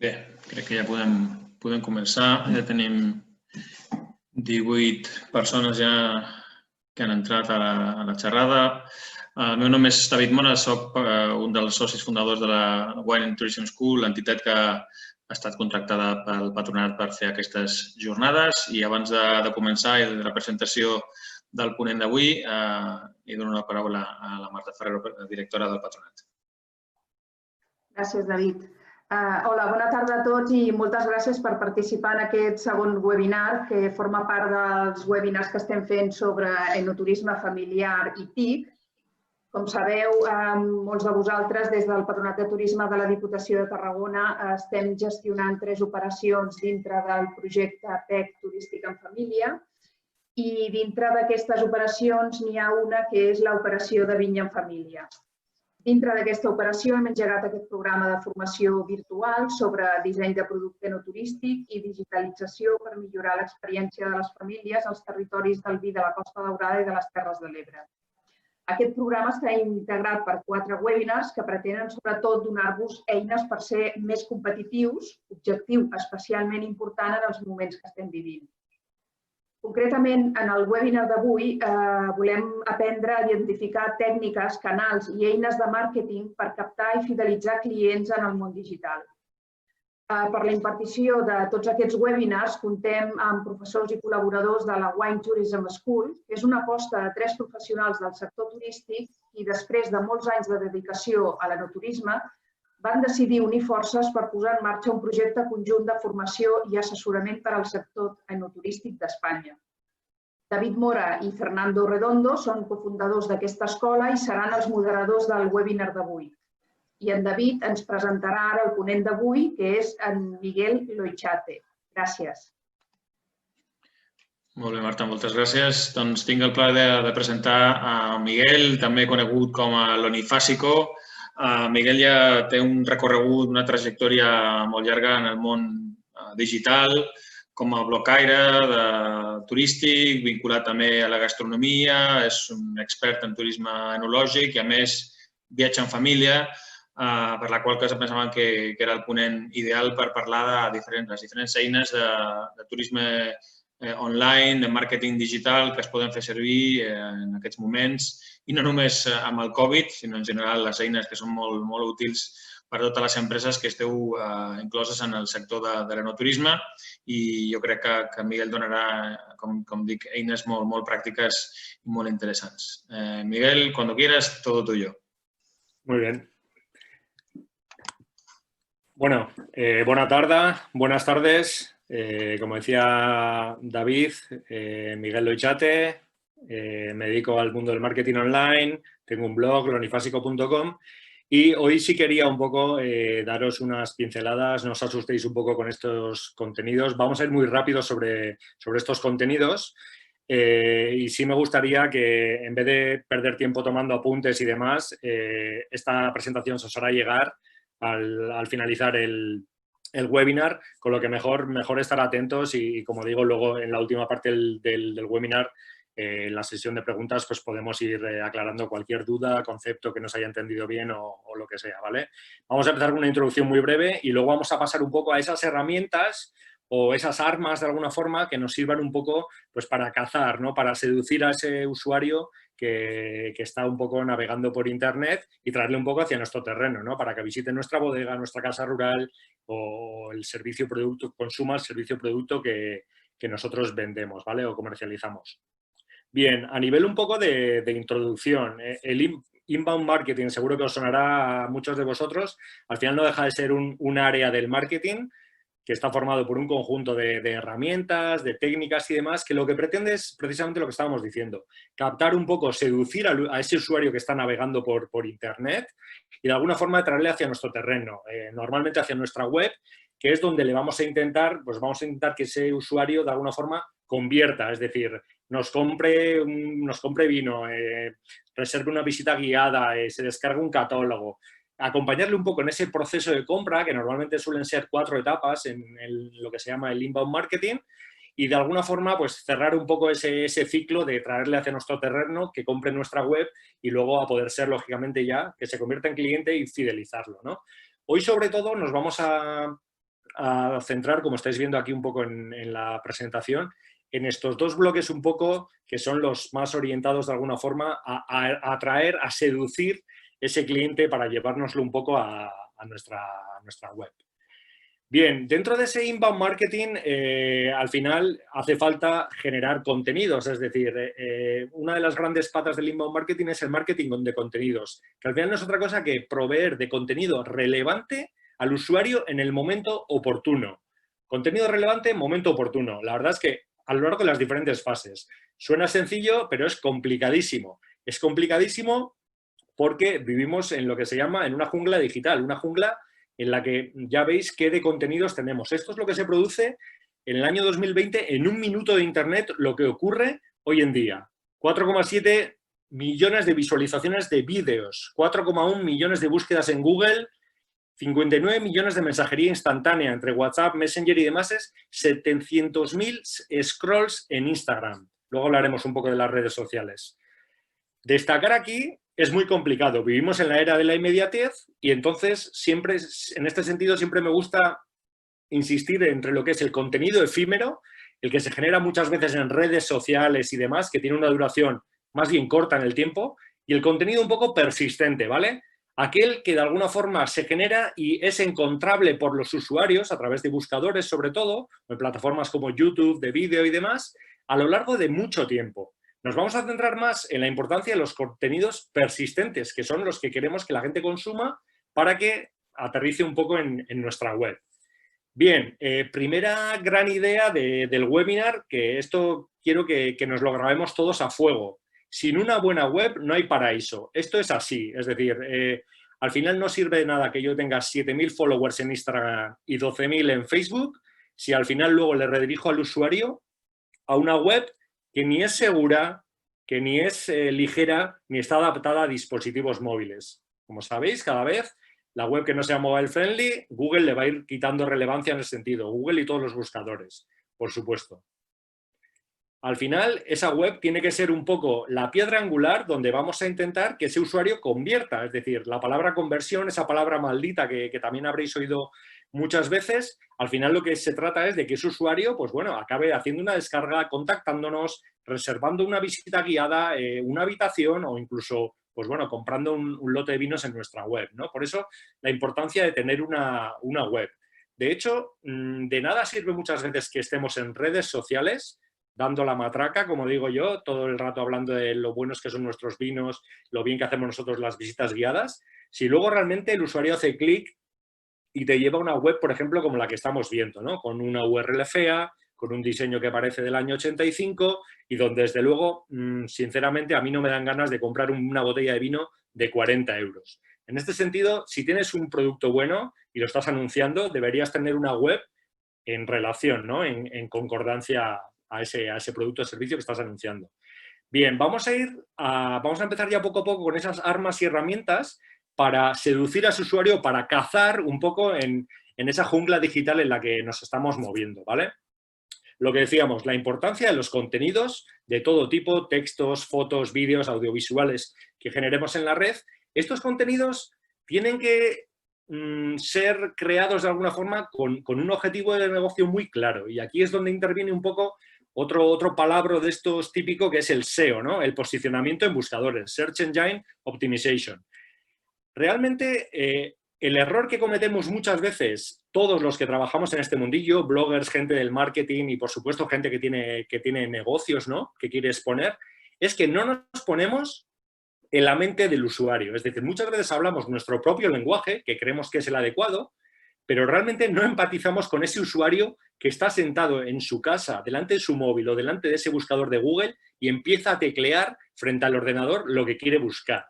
Bé, crec que ja podem començar. Ja tenim 18 persones ja que han entrat a la xerrada. El meu nom és David Mora, soc un dels socis fundadors de la Wine and Tourism School, l'entitat que ha estat contractada pel Patronat per fer aquestes jornades. I abans de començar i de la presentació del ponent d'avui, li dono la paraula a la Marta Ferrero, directora del Patronat. Gràcies, David. Hola, bona tarda a tots i moltes gràcies per participar en aquest segon webinar que forma part dels webinars que estem fent sobre enoturisme familiar i TIC. Com sabeu, molts de vosaltres, des del Patronat de Turisme de la Diputació de Tarragona, estem gestionant 3 operacions dintre del projecte PEC Turístic en Família i dintre d'aquestes operacions n'hi ha una que és l'operació de Vinya en Família. Dintre d'aquesta operació hem engegat aquest programa de formació virtual sobre disseny de producte enoturístic i digitalització per millorar l'experiència de les famílies als territoris del vi de la Costa Daurada i de les Terres de l'Ebre. Aquest programa està integrat per 4 webinars que pretenen sobretot donar-vos eines per ser més competitius, objectiu especialment important en els moments que estem vivint. Concretament, en el webinar d'avui volem aprendre a identificar tècniques, canals i eines de màrqueting per captar i fidelitzar clients en el món digital. Per la impartició de tots aquests webinars contem amb professors i col·laboradors de la Wine Tourism School, que és una aposta de 3 professionals del sector turístic i després de molts anys de dedicació a l'enoturisme van decidir unir forces per posar en marxa un projecte conjunt de formació i assessorament per al sector enoturístic d'Espanya. David Mora i Fernando Redondo són cofundadors d'aquesta escola i seran els moderadors del webinar d'avui. I en David ens presentarà ara el ponent d'avui, que és en Miguel Loichate. Gràcies. Molt bé, Marta, moltes gràcies. Doncs tinc el plaer de presentar a Miguel, també conegut com a l'Onifàsico. Miguel ja té un recorregut, una trajectòria molt llarga en el món digital, com a blocaire turístic, vinculat també a la gastronomia, és un expert en turisme enològic i, a més, viatja en família, per la qual cosa pensàvem que era el ponent ideal per parlar de les diferents eines de turisme online, de màrqueting digital que es poden fer servir en aquests moments, i no només amb el Covid, sinó en general les eines que són molt útils per a totes les empreses que esteu incloses en el sector de l'enoturisme, i jo crec que Miguel donarà, com dic, eines molt pràctiques i molt interessants. Miguel, cuando quieras, todo tuyo. Muy bien. Bueno, buenas tardes. Como decía David, Miguel Loichate, me dedico al mundo del marketing online, tengo un blog, lonifásico.com, y hoy sí quería un poco daros unas pinceladas, no os asustéis un poco con estos contenidos. Vamos a ir muy rápido sobre estos contenidos y sí me gustaría que, en vez de perder tiempo tomando apuntes y demás, esta presentación se os hará llegar al finalizar el webinar, con lo que mejor estar atentos y, como digo, luego en la última parte del webinar, en la sesión de preguntas, pues podemos ir aclarando cualquier duda, concepto que no se haya entendido bien o lo que sea, ¿vale? Vamos a empezar con una introducción muy breve y luego vamos a pasar un poco a esas herramientas o esas armas, de alguna forma, que nos sirvan un poco pues para cazar, ¿no? Para seducir a ese usuario que está un poco navegando por Internet y traerle un poco hacia nuestro terreno, ¿no? Para que visite nuestra bodega, nuestra casa rural o el servicio producto, consuma el servicio producto que nosotros vendemos, ¿vale? O comercializamos. Bien, a nivel un poco de introducción, el inbound marketing seguro que os sonará a muchos de vosotros. Al final no deja de ser un área del marketing que está formado por un conjunto de herramientas, de técnicas y demás, que lo que pretende es precisamente lo que estábamos diciendo, captar un poco, seducir a ese usuario que está navegando por Internet y de alguna forma traerle hacia nuestro terreno, normalmente hacia nuestra web, que es donde le vamos a intentar que ese usuario de alguna forma convierta, es decir, nos compre vino, reserve una visita guiada, se descargue un catálogo, acompañarle un poco en ese proceso de compra, que normalmente suelen ser 4 etapas en lo que se llama el inbound marketing, y de alguna forma pues cerrar un poco ese ciclo de traerle hacia nuestro terreno, que compre nuestra web y luego, a poder ser, lógicamente, ya que se convierta en cliente y fidelizarlo, ¿no? Hoy, sobre todo, nos vamos a a centrar, como estáis viendo aquí un poco en la presentación, en estos dos bloques un poco que son los más orientados de alguna forma a atraer, a seducir ese cliente para llevárnoslo un poco a nuestra web. Bien, dentro de ese inbound marketing, al final hace falta generar contenidos, es decir, una de las grandes patas del inbound marketing es el marketing de contenidos, que al final no es otra cosa que proveer de contenido relevante al usuario en el momento oportuno. Contenido relevante, momento oportuno. La verdad es que a lo largo de las diferentes fases. Suena sencillo, pero es complicadísimo. Es complicadísimo porque vivimos en lo que se llama en una jungla digital, una jungla en la que ya veis qué de contenidos tenemos. Esto es lo que se produce en el año 2020 en un minuto de Internet, lo que ocurre hoy en día. 4,7 millones de visualizaciones de vídeos, 4,1 millones de búsquedas en Google, 59 millones de mensajería instantánea entre WhatsApp, Messenger y demás, es 700.000 scrolls en Instagram. Luego hablaremos un poco de las redes sociales. Destacar aquí es muy complicado. Vivimos en la era de la inmediatez y entonces siempre, en este sentido, siempre me gusta insistir entre lo que es el contenido efímero, el que se genera muchas veces en redes sociales y demás, que tiene una duración más bien corta en el tiempo, y el contenido un poco persistente, ¿vale? Aquel que de alguna forma se genera y es encontrable por los usuarios a través de buscadores, sobre todo, o en plataformas como YouTube, de vídeo y demás, a lo largo de mucho tiempo. Nos vamos a centrar más en la importancia de los contenidos persistentes, que son los que queremos que la gente consuma para que aterrice un poco en nuestra web. Bien, primera gran idea del webinar, que esto quiero que nos lo grabemos todos a fuego. Sin una buena web no hay paraíso. Esto es así, es decir, al final no sirve de nada que yo tenga 7.000 followers en Instagram y 12.000 en Facebook, si al final luego le redirijo al usuario a una web que ni es segura, que ni es ligera, ni está adaptada a dispositivos móviles. Como sabéis, cada vez la web que no sea mobile friendly, Google le va a ir quitando relevancia en ese sentido. Google y todos los buscadores, por supuesto. Al final, esa web tiene que ser un poco la piedra angular donde vamos a intentar que ese usuario convierta. Es decir, la palabra conversión, esa palabra maldita que también habréis oído muchas veces, al final lo que se trata es de que ese usuario, pues bueno, acabe haciendo una descarga, contactándonos, reservando una visita guiada, una habitación o incluso, pues bueno, comprando un lote de vinos en nuestra web, ¿no? Por eso la importancia de tener una web. De hecho, de nada sirve muchas veces que estemos en redes sociales dando la matraca, como digo yo, todo el rato hablando de lo buenos que son nuestros vinos, lo bien que hacemos nosotros las visitas guiadas, si luego realmente el usuario hace clic y te lleva a una web, por ejemplo, como la que estamos viendo, ¿no? Con una URL fea, con un diseño que parece del año 85 y donde, desde luego, sinceramente, a mí no me dan ganas de comprar una botella de vino de 40 euros. En este sentido, si tienes un producto bueno y lo estás anunciando, deberías tener una web en relación, ¿no? En concordancia a ese producto o servicio que estás anunciando. Bien, vamos a empezar ya poco a poco con esas armas y herramientas para seducir a su usuario, para cazar un poco en esa jungla digital en la que nos estamos moviendo, ¿vale? Lo que decíamos, la importancia de los contenidos de todo tipo, textos, fotos, vídeos, audiovisuales que generemos en la red. Estos contenidos tienen que ser creados de alguna forma con un objetivo de negocio muy claro. Y aquí es donde interviene un poco otro palabra de estos típico, que es el SEO, ¿no? El posicionamiento en buscadores, Search Engine Optimization. Realmente, el error que cometemos muchas veces todos los que trabajamos en este mundillo, bloggers, gente del marketing y, por supuesto, gente que tiene negocios, ¿no? Que quiere exponer, es que no nos ponemos en la mente del usuario. Es decir, muchas veces hablamos nuestro propio lenguaje, que creemos que es el adecuado, pero realmente no empatizamos con ese usuario que está sentado en su casa, delante de su móvil o delante de ese buscador de Google y empieza a teclear frente al ordenador lo que quiere buscar.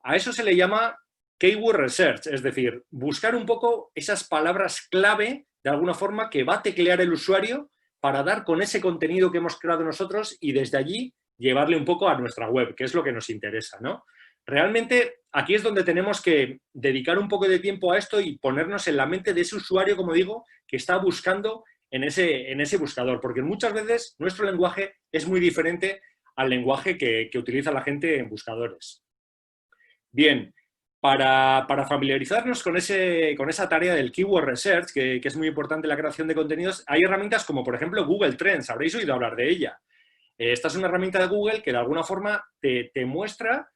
A eso se le llama keyword research, es decir, buscar un poco esas palabras clave, de alguna forma, que va a teclear el usuario para dar con ese contenido que hemos creado nosotros y desde allí llevarle un poco a nuestra web, que es lo que nos interesa, ¿no? Realmente aquí es donde tenemos que dedicar un poco de tiempo a esto y ponernos en la mente de ese usuario, como digo, que está buscando en ese buscador, porque muchas veces nuestro lenguaje es muy diferente al lenguaje que utiliza la gente en buscadores. Bien, Para familiarizarnos con esa tarea del Keyword Research, que es muy importante en la creación de contenidos, hay herramientas como, por ejemplo, Google Trends. Habréis oído hablar de ella. Esta es una herramienta de Google que, de alguna forma, te muestra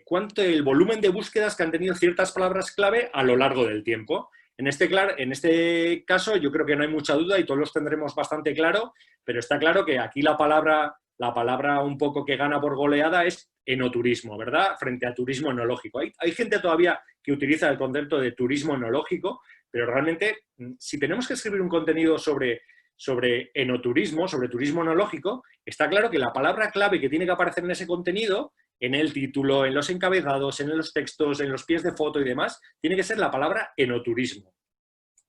cuánto el volumen de búsquedas que han tenido ciertas palabras clave a lo largo del tiempo. En este caso, yo creo que no hay mucha duda y todos los tendremos bastante claro, pero está claro que aquí la palabra un poco que gana por goleada es enoturismo, ¿verdad? Frente a turismo enológico. Hay gente todavía que utiliza el concepto de turismo enológico, pero realmente, si tenemos que escribir un contenido sobre enoturismo, sobre turismo enológico, está claro que la palabra clave que tiene que aparecer en ese contenido, en el título, en los encabezados, en los textos, en los pies de foto y demás, tiene que ser la palabra enoturismo.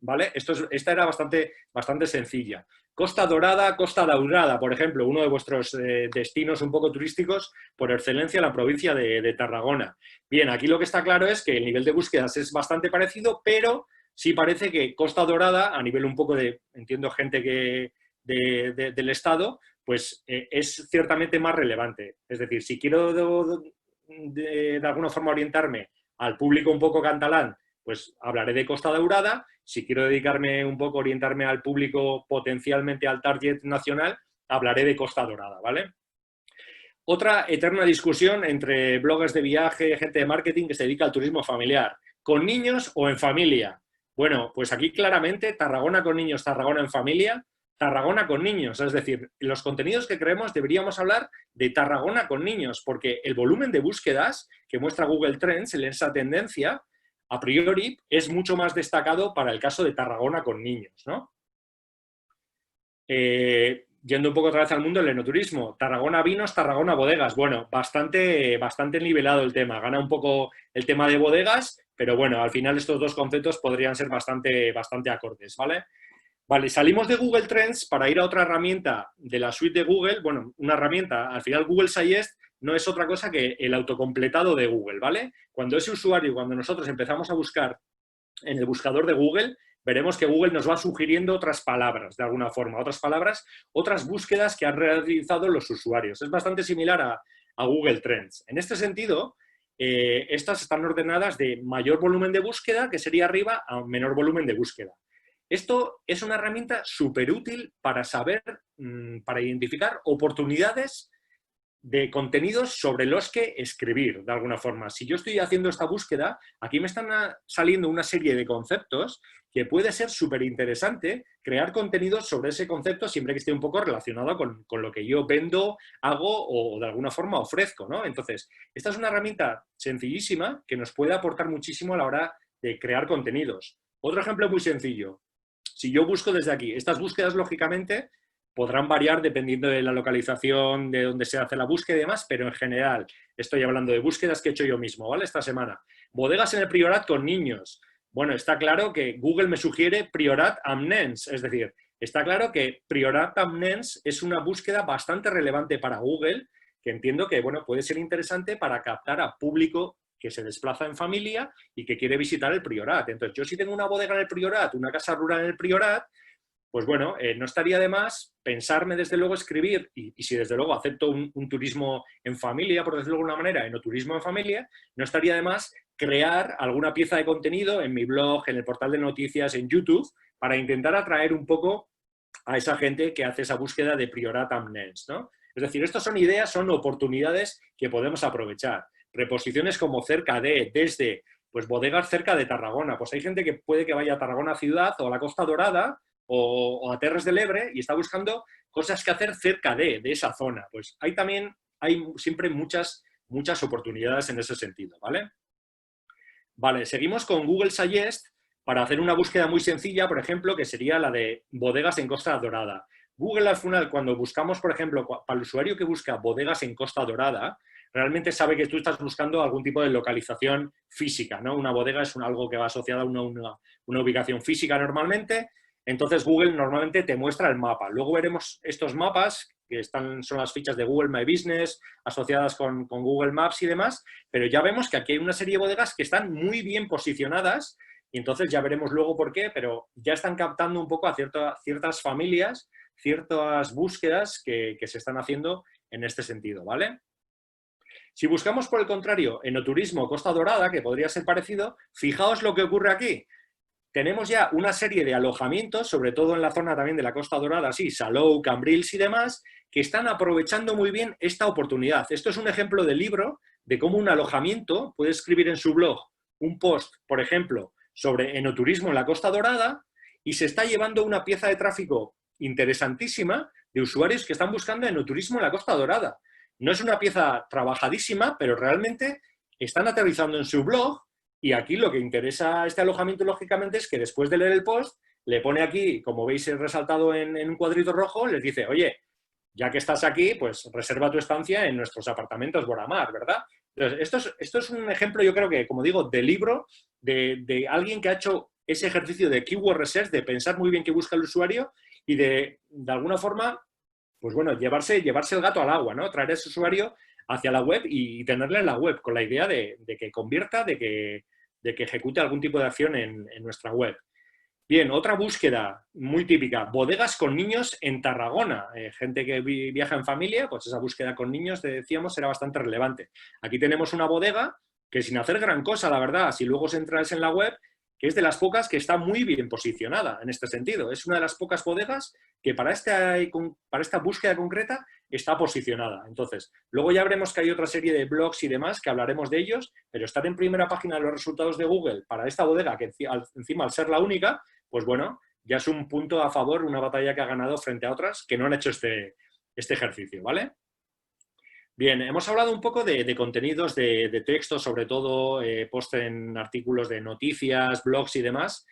¿Vale? Esta era bastante sencilla. Costa Dorada, Costa Daurada, por ejemplo, uno de vuestros destinos un poco turísticos, por excelencia, la provincia de Tarragona. Bien, aquí lo que está claro es que el nivel de búsquedas es bastante parecido, pero sí parece que Costa Dorada, a nivel un poco de, entiendo, gente del Estado, pues es ciertamente más relevante. Es decir, si quiero de alguna forma orientarme al público un poco catalán, pues hablaré de Costa Daurada. Si quiero dedicarme un poco, orientarme al público potencialmente al target nacional, hablaré de Costa Dorada, ¿vale? Otra eterna discusión entre bloggers de viaje, gente de marketing que se dedica al turismo familiar. ¿Con niños o en familia? Bueno, pues aquí claramente Tarragona con niños, Tarragona en familia, Tarragona con niños. Es decir, en los contenidos que creemos deberíamos hablar de Tarragona con niños, porque el volumen de búsquedas que muestra Google Trends en esa tendencia, a priori, es mucho más destacado para el caso de Tarragona con niños, ¿no? Yendo un poco otra vez al mundo del enoturismo, Tarragona vinos, Tarragona bodegas. Bueno, bastante nivelado el tema. Gana un poco el tema de bodegas, pero bueno, al final estos dos conceptos podrían ser bastante acordes, ¿vale? Vale, salimos de Google Trends para ir a otra herramienta de la suite de Google. Bueno, una herramienta, al final Google Suggest no es otra cosa que el autocompletado de Google, ¿vale? Cuando nosotros empezamos a buscar en el buscador de Google, veremos que Google nos va sugiriendo otras palabras, de alguna forma, otras búsquedas que han realizado los usuarios. Es bastante similar a Google Trends. En este sentido, estas están ordenadas de mayor volumen de búsqueda, que sería arriba, a menor volumen de búsqueda. Esto es una herramienta súper útil para saber, para identificar oportunidades de contenidos sobre los que escribir, de alguna forma. Si yo estoy haciendo esta búsqueda, aquí me están saliendo una serie de conceptos que puede ser súper interesante crear contenidos sobre ese concepto siempre que esté un poco relacionado con lo que yo vendo, hago o de alguna forma ofrezco, ¿no? Entonces, esta es una herramienta sencillísima que nos puede aportar muchísimo a la hora de crear contenidos. Otro ejemplo muy sencillo. Si yo busco desde aquí, estas búsquedas, lógicamente, podrán variar dependiendo de la localización, de dónde se hace la búsqueda y demás, pero en general estoy hablando de búsquedas que he hecho yo mismo, ¿vale? Esta semana. Bodegas en el Priorat con niños. Bueno, está claro que Google me sugiere Priorat amb nens, es decir, está claro que Priorat amb nens es una búsqueda bastante relevante para Google, que entiendo que, bueno, puede ser interesante para captar a público que se desplaza en familia y que quiere visitar el Priorat. Entonces, yo si tengo una bodega en el Priorat, una casa rural en el Priorat, pues bueno, no estaría de más pensarme desde luego escribir, y si desde luego acepto un turismo en familia, por decirlo de alguna manera, enoturismo en familia, no estaría de más crear alguna pieza de contenido en mi blog, en el portal de noticias, en YouTube, para intentar atraer un poco a esa gente que hace esa búsqueda de Priorat amb nens, ¿no? Es decir, estas son ideas, son oportunidades que podemos aprovechar. Preposiciones como cerca de, desde, pues bodegas cerca de Tarragona. Pues hay gente que puede que vaya a Tarragona ciudad o a la Costa Dorada o a Terres del Ebre y está buscando cosas que hacer cerca de esa zona. Pues hay siempre muchas oportunidades en ese sentido, ¿vale? Vale, seguimos con Google Suggest para hacer una búsqueda muy sencilla, por ejemplo, que sería la de bodegas en Costa Dorada. Google al final, cuando buscamos, por ejemplo, para el usuario que busca bodegas en Costa Dorada, realmente sabe que tú estás buscando algún tipo de localización física, ¿no? Una bodega es algo que va asociado a una ubicación física normalmente. Entonces Google normalmente te muestra el mapa. Luego veremos estos mapas, que son las fichas de Google My Business, asociadas con Google Maps y demás, pero ya vemos que aquí hay una serie de bodegas que están muy bien posicionadas y entonces ya veremos luego por qué, pero ya están captando un poco a ciertas familias, ciertas búsquedas que se están haciendo en este sentido, ¿vale? Si buscamos, por el contrario, enoturismo Costa Dorada, que podría ser parecido, fijaos lo que ocurre aquí. Tenemos ya una serie de alojamientos, sobre todo en la zona también de la Costa Dorada, sí, Salou, Cambrils y demás, que están aprovechando muy bien esta oportunidad. Esto es un ejemplo de libro de cómo un alojamiento puede escribir en su blog un post, por ejemplo, sobre enoturismo en la Costa Dorada y se está llevando una pieza de tráfico interesantísima de usuarios que están buscando enoturismo en la Costa Dorada. No es una pieza trabajadísima, pero realmente están aterrizando en su blog y aquí lo que interesa a este alojamiento, lógicamente, es que después de leer el post, le pone aquí, como veis resaltado en un cuadrito rojo, les dice, oye, ya que estás aquí, pues reserva tu estancia en nuestros apartamentos Boramar, ¿verdad? Entonces, esto es un ejemplo, yo creo que, como digo, de libro, de alguien que ha hecho ese ejercicio de keyword research, de pensar muy bien qué busca el usuario y de alguna forma, pues bueno, llevarse el gato al agua, ¿no? Traer a ese usuario hacia la web y tenerle en la web, con la idea de que convierta, de que ejecute algún tipo de acción en nuestra web. Bien, otra búsqueda muy típica, bodegas con niños en Tarragona. Gente que viaja en familia, pues esa búsqueda con niños, decíamos, era bastante relevante. Aquí tenemos una bodega que sin hacer gran cosa, la verdad, si luego os entráis en la web, que es de las pocas que está muy bien posicionada en este sentido. Es una de las pocas bodegas que para esta búsqueda concreta está posicionada. Entonces, luego ya veremos que hay otra serie de blogs y demás que hablaremos de ellos, pero estar en primera página de los resultados de Google para esta bodega, que encima al ser la única, pues bueno, ya es un punto a favor, una batalla que ha ganado frente a otras que no han hecho este ejercicio, ¿vale? Bien, hemos hablado un poco de contenidos de texto, sobre todo post en artículos de noticias, blogs y demás.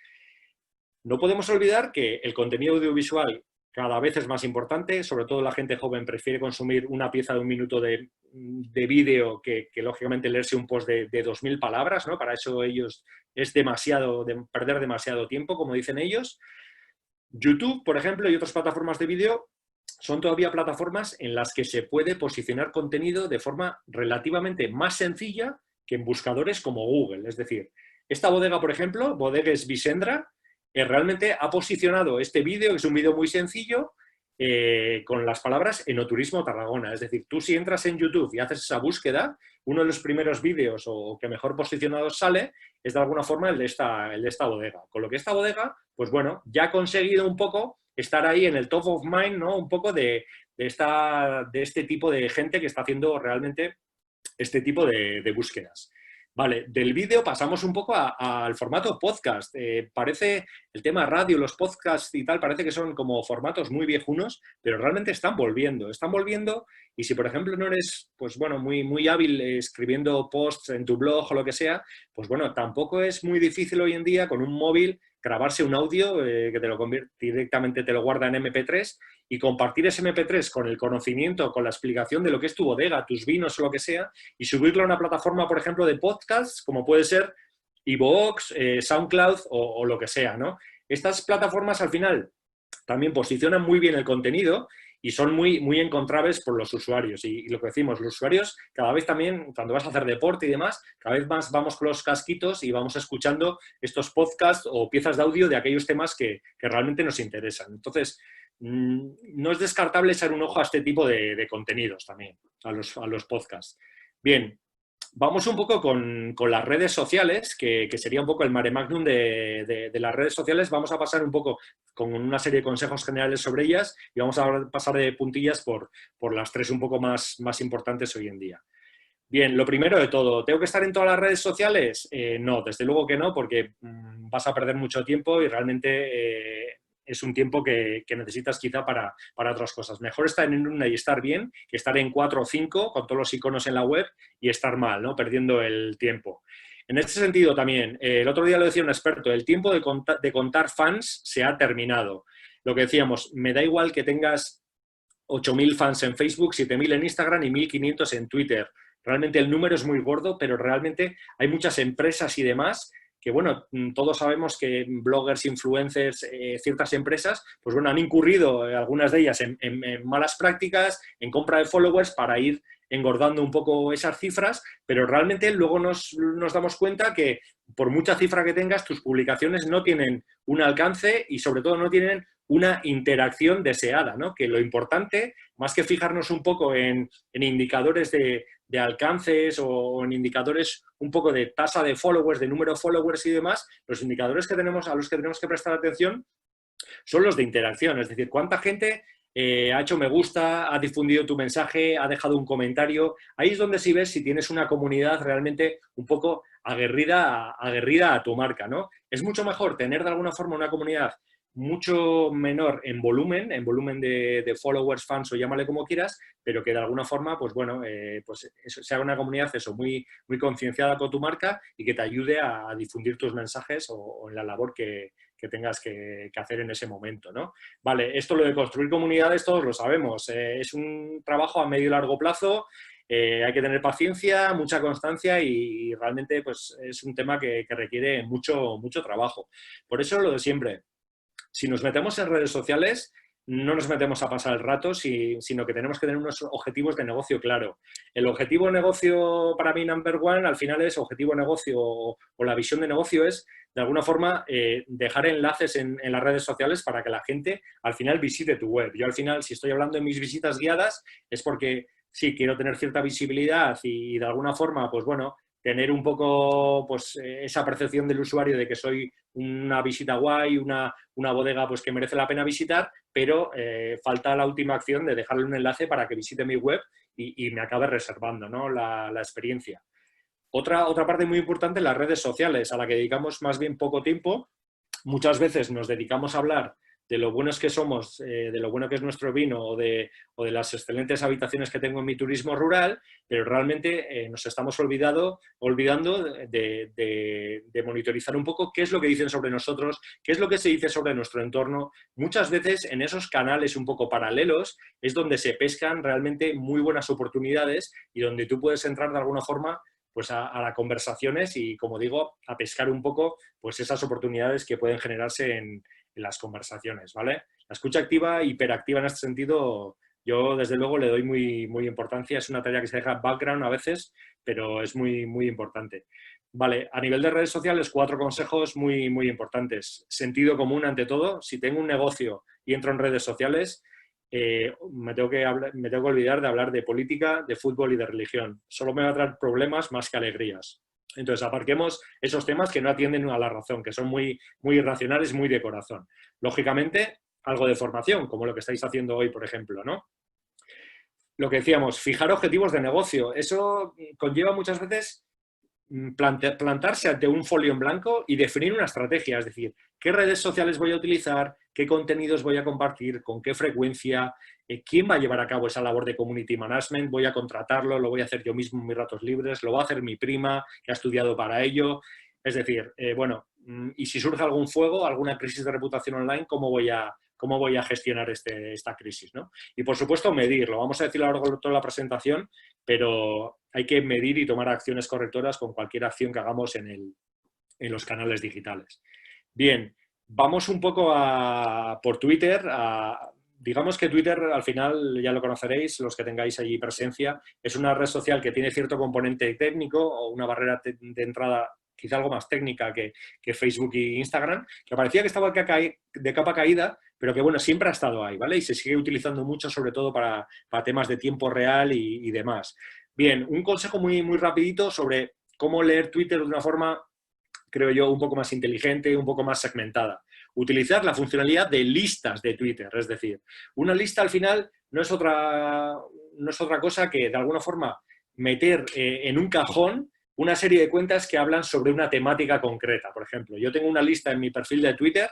No podemos olvidar que el contenido audiovisual cada vez es más importante, sobre todo la gente joven prefiere consumir una pieza de 1 minuto de vídeo que lógicamente leerse un post de 2000 palabras, ¿no? Para eso ellos es perder demasiado tiempo, como dicen ellos. YouTube, por ejemplo, y otras plataformas de vídeo son todavía plataformas en las que se puede posicionar contenido de forma relativamente más sencilla que en buscadores como Google. Es decir, esta bodega, por ejemplo, Bodegues Vicendra, realmente ha posicionado este vídeo, que es un vídeo muy sencillo, con las palabras enoturismo Tarragona. Es decir, tú si entras en YouTube y haces esa búsqueda, uno de los primeros vídeos o que mejor posicionado sale es de alguna forma el de esta bodega. Con lo que esta bodega, pues bueno, ya ha conseguido un poco estar ahí en el top of mind, ¿no? Un poco de este tipo de gente que está haciendo realmente este tipo de búsquedas. Vale, del vídeo pasamos un poco al formato podcast. Parece, el tema radio, los podcasts y tal, parece que son como formatos muy viejunos, pero realmente están volviendo y si por ejemplo no eres, pues bueno, muy hábil escribiendo posts en tu blog o lo que sea, pues bueno, tampoco es muy difícil hoy en día con un móvil grabarse un audio que te lo convierte directamente, te lo guarda en MP3 y compartir ese MP3 con el conocimiento, con la explicación de lo que es tu bodega, tus vinos o lo que sea, y subirlo a una plataforma, por ejemplo, de podcasts, como puede ser iVoox, SoundCloud o lo que sea, ¿no? Estas plataformas al final también posicionan muy bien el contenido y son muy encontrables por los usuarios. Y lo que decimos, los usuarios cada vez también, cuando vas a hacer deporte y demás, cada vez más vamos con los casquitos y vamos escuchando estos podcasts o piezas de audio de aquellos temas que realmente nos interesan. Entonces, no es descartable echar un ojo a este tipo de contenidos también, a los podcasts. Bien, vamos un poco con las redes sociales, que sería un poco el mare magnum de las redes sociales. Vamos a pasar un poco con una serie de consejos generales sobre ellas y vamos a pasar de puntillas por las tres un poco más importantes hoy en día. Bien, lo primero de todo, ¿tengo que estar en todas las redes sociales? No, desde luego que no, porque vas a perder mucho tiempo y realmente es un tiempo que necesitas quizá para otras cosas. Mejor estar en una y estar bien que estar en 4 o 5 con todos los iconos en la web y estar mal, ¿no? Perdiendo el tiempo. En este sentido también, el otro día lo decía un experto, el tiempo de contar fans se ha terminado. Lo que decíamos, me da igual que tengas 8.000 fans en Facebook, 7.000 en Instagram y 1.500 en Twitter. Realmente el número es muy gordo, pero realmente hay muchas empresas y demás que, bueno, todos sabemos que bloggers, influencers, ciertas empresas, pues bueno, han incurrido algunas de ellas en malas prácticas, en compra de followers para ir engordando un poco esas cifras, pero realmente luego nos damos cuenta que por mucha cifra que tengas, tus publicaciones no tienen un alcance y sobre todo no tienen una interacción deseada, ¿no? Que lo importante, más que fijarnos un poco en indicadores de de alcances o en indicadores un poco de tasa de followers, de número de followers y demás, los indicadores que tenemos, a los que tenemos que prestar atención son los de interacción, es decir, cuánta gente ha hecho me gusta, ha difundido tu mensaje, ha dejado un comentario. Ahí es donde sí ves si tienes una comunidad realmente un poco aguerrida a tu marca, ¿no? Es mucho mejor tener de alguna forma una comunidad mucho menor en volumen de followers, fans o llámale como quieras, pero que de alguna forma, pues bueno, pues eso, sea una comunidad eso, muy, muy concienciada con tu marca y que te ayude a difundir tus mensajes o en la labor que tengas que hacer en ese momento, ¿no? Vale, esto lo de construir comunidades todos lo sabemos, es un trabajo a medio y largo plazo, hay que tener paciencia, mucha constancia y realmente pues, es un tema que requiere mucho, mucho trabajo. Por eso lo de siempre. Si nos metemos en redes sociales, no nos metemos a pasar el rato, sino que tenemos que tener unos objetivos de negocio claro. El objetivo de negocio para mí number one, al final es objetivo de negocio o la visión de negocio es, de alguna forma, dejar enlaces en las redes sociales para que la gente al final visite tu web. Yo al final, si estoy hablando de mis visitas guiadas, es porque sí, quiero tener cierta visibilidad y de alguna forma, pues bueno, tener un poco pues, esa percepción del usuario de que soy una visita guay, una bodega pues, que merece la pena visitar, pero falta la última acción de dejarle un enlace para que visite mi web y me acabe reservando, ¿no? la experiencia. Otra parte muy importante, las redes sociales, a la que dedicamos más bien poco tiempo. Muchas veces nos dedicamos a hablar de lo buenos que somos, de lo bueno que es nuestro vino o de las excelentes habitaciones que tengo en mi turismo rural, pero realmente nos estamos olvidando de monitorizar un poco qué es lo que dicen sobre nosotros, qué es lo que se dice sobre nuestro entorno. Muchas veces en esos canales un poco paralelos es donde se pescan realmente muy buenas oportunidades y donde tú puedes entrar de alguna forma pues a las conversaciones y, como digo, a pescar un poco pues esas oportunidades que pueden generarse en las conversaciones, ¿vale? La escucha activa, hiperactiva en este sentido, yo desde luego le doy muy importancia. Es una tarea que se deja background a veces, pero es muy importante. Vale, a nivel de redes sociales, 4 consejos muy importantes. Sentido común ante todo. Si tengo un negocio y entro en redes sociales, me tengo que olvidar de hablar de política, de fútbol y de religión. Solo me va a traer problemas más que alegrías. Entonces, aparquemos esos temas que no atienden a la razón, que son muy irracionales, muy de corazón. Lógicamente, algo de formación, como lo que estáis haciendo hoy, por ejemplo, ¿no? Lo que decíamos, fijar objetivos de negocio. Eso conlleva muchas veces plantarse ante un folio en blanco y definir una estrategia, es decir, qué redes sociales voy a utilizar, qué contenidos voy a compartir, con qué frecuencia, quién va a llevar a cabo esa labor de community management, voy a contratarlo, lo voy a hacer yo mismo en mis ratos libres, lo va a hacer mi prima que ha estudiado para ello. Es decir, bueno, y si surge algún fuego, alguna crisis de reputación online, ¿cómo voy a gestionar esta crisis, ¿no? Y por supuesto medirlo, vamos a decirlo a lo largo de toda la presentación, pero hay que medir y tomar acciones correctoras con cualquier acción que hagamos en los canales digitales. Bien, vamos un poco por Twitter. Digamos que Twitter, al final, ya lo conoceréis, los que tengáis allí presencia, es una red social que tiene cierto componente técnico o una barrera de entrada quizá algo más técnica que Facebook e Instagram, que parecía que estaba de capa caída, pero que bueno, siempre ha estado ahí, ¿vale? Y se sigue utilizando mucho, sobre todo para temas de tiempo real y demás. Bien, un consejo muy rapidito sobre cómo leer Twitter de una forma, creo yo, un poco más inteligente, un poco más segmentada. Utilizar la funcionalidad de listas de Twitter, es decir, una lista al final no es otra cosa que de alguna forma meter en un cajón una serie de cuentas que hablan sobre una temática concreta. Por ejemplo, yo tengo una lista en mi perfil de Twitter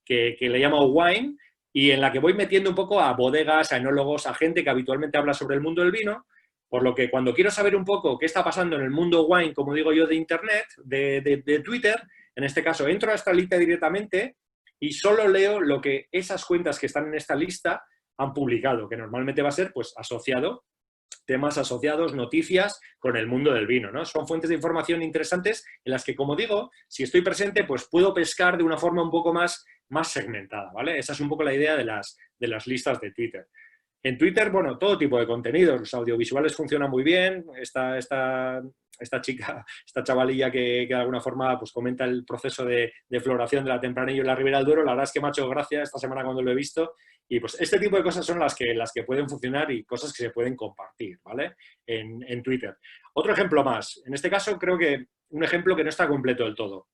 que le llamo Wine y en la que voy metiendo un poco a bodegas, a enólogos, a gente que habitualmente habla sobre el mundo del vino, por lo que cuando quiero saber un poco qué está pasando en el mundo wine, como digo yo, de Internet, de Twitter, en este caso entro a esta lista directamente y solo leo lo que esas cuentas que están en esta lista han publicado, que normalmente va a ser pues temas asociados, noticias con el mundo del vino, ¿no? Son fuentes de información interesantes en las que, como digo, si estoy presente, pues puedo pescar de una forma un poco más segmentada, ¿vale? Esa es un poco la idea de las listas de Twitter. En Twitter, bueno, todo tipo de contenidos, los audiovisuales funcionan muy bien, está esta chica, esta chavalilla que de alguna forma pues, comenta el proceso de floración de la Tempranillo en la Ribera del Duero. La verdad es que me ha hecho gracia esta semana cuando lo he visto. Y pues este tipo de cosas son las que pueden funcionar y cosas que se pueden compartir, ¿vale? En Twitter. Otro ejemplo más. En este caso creo que un ejemplo que no está completo del todo.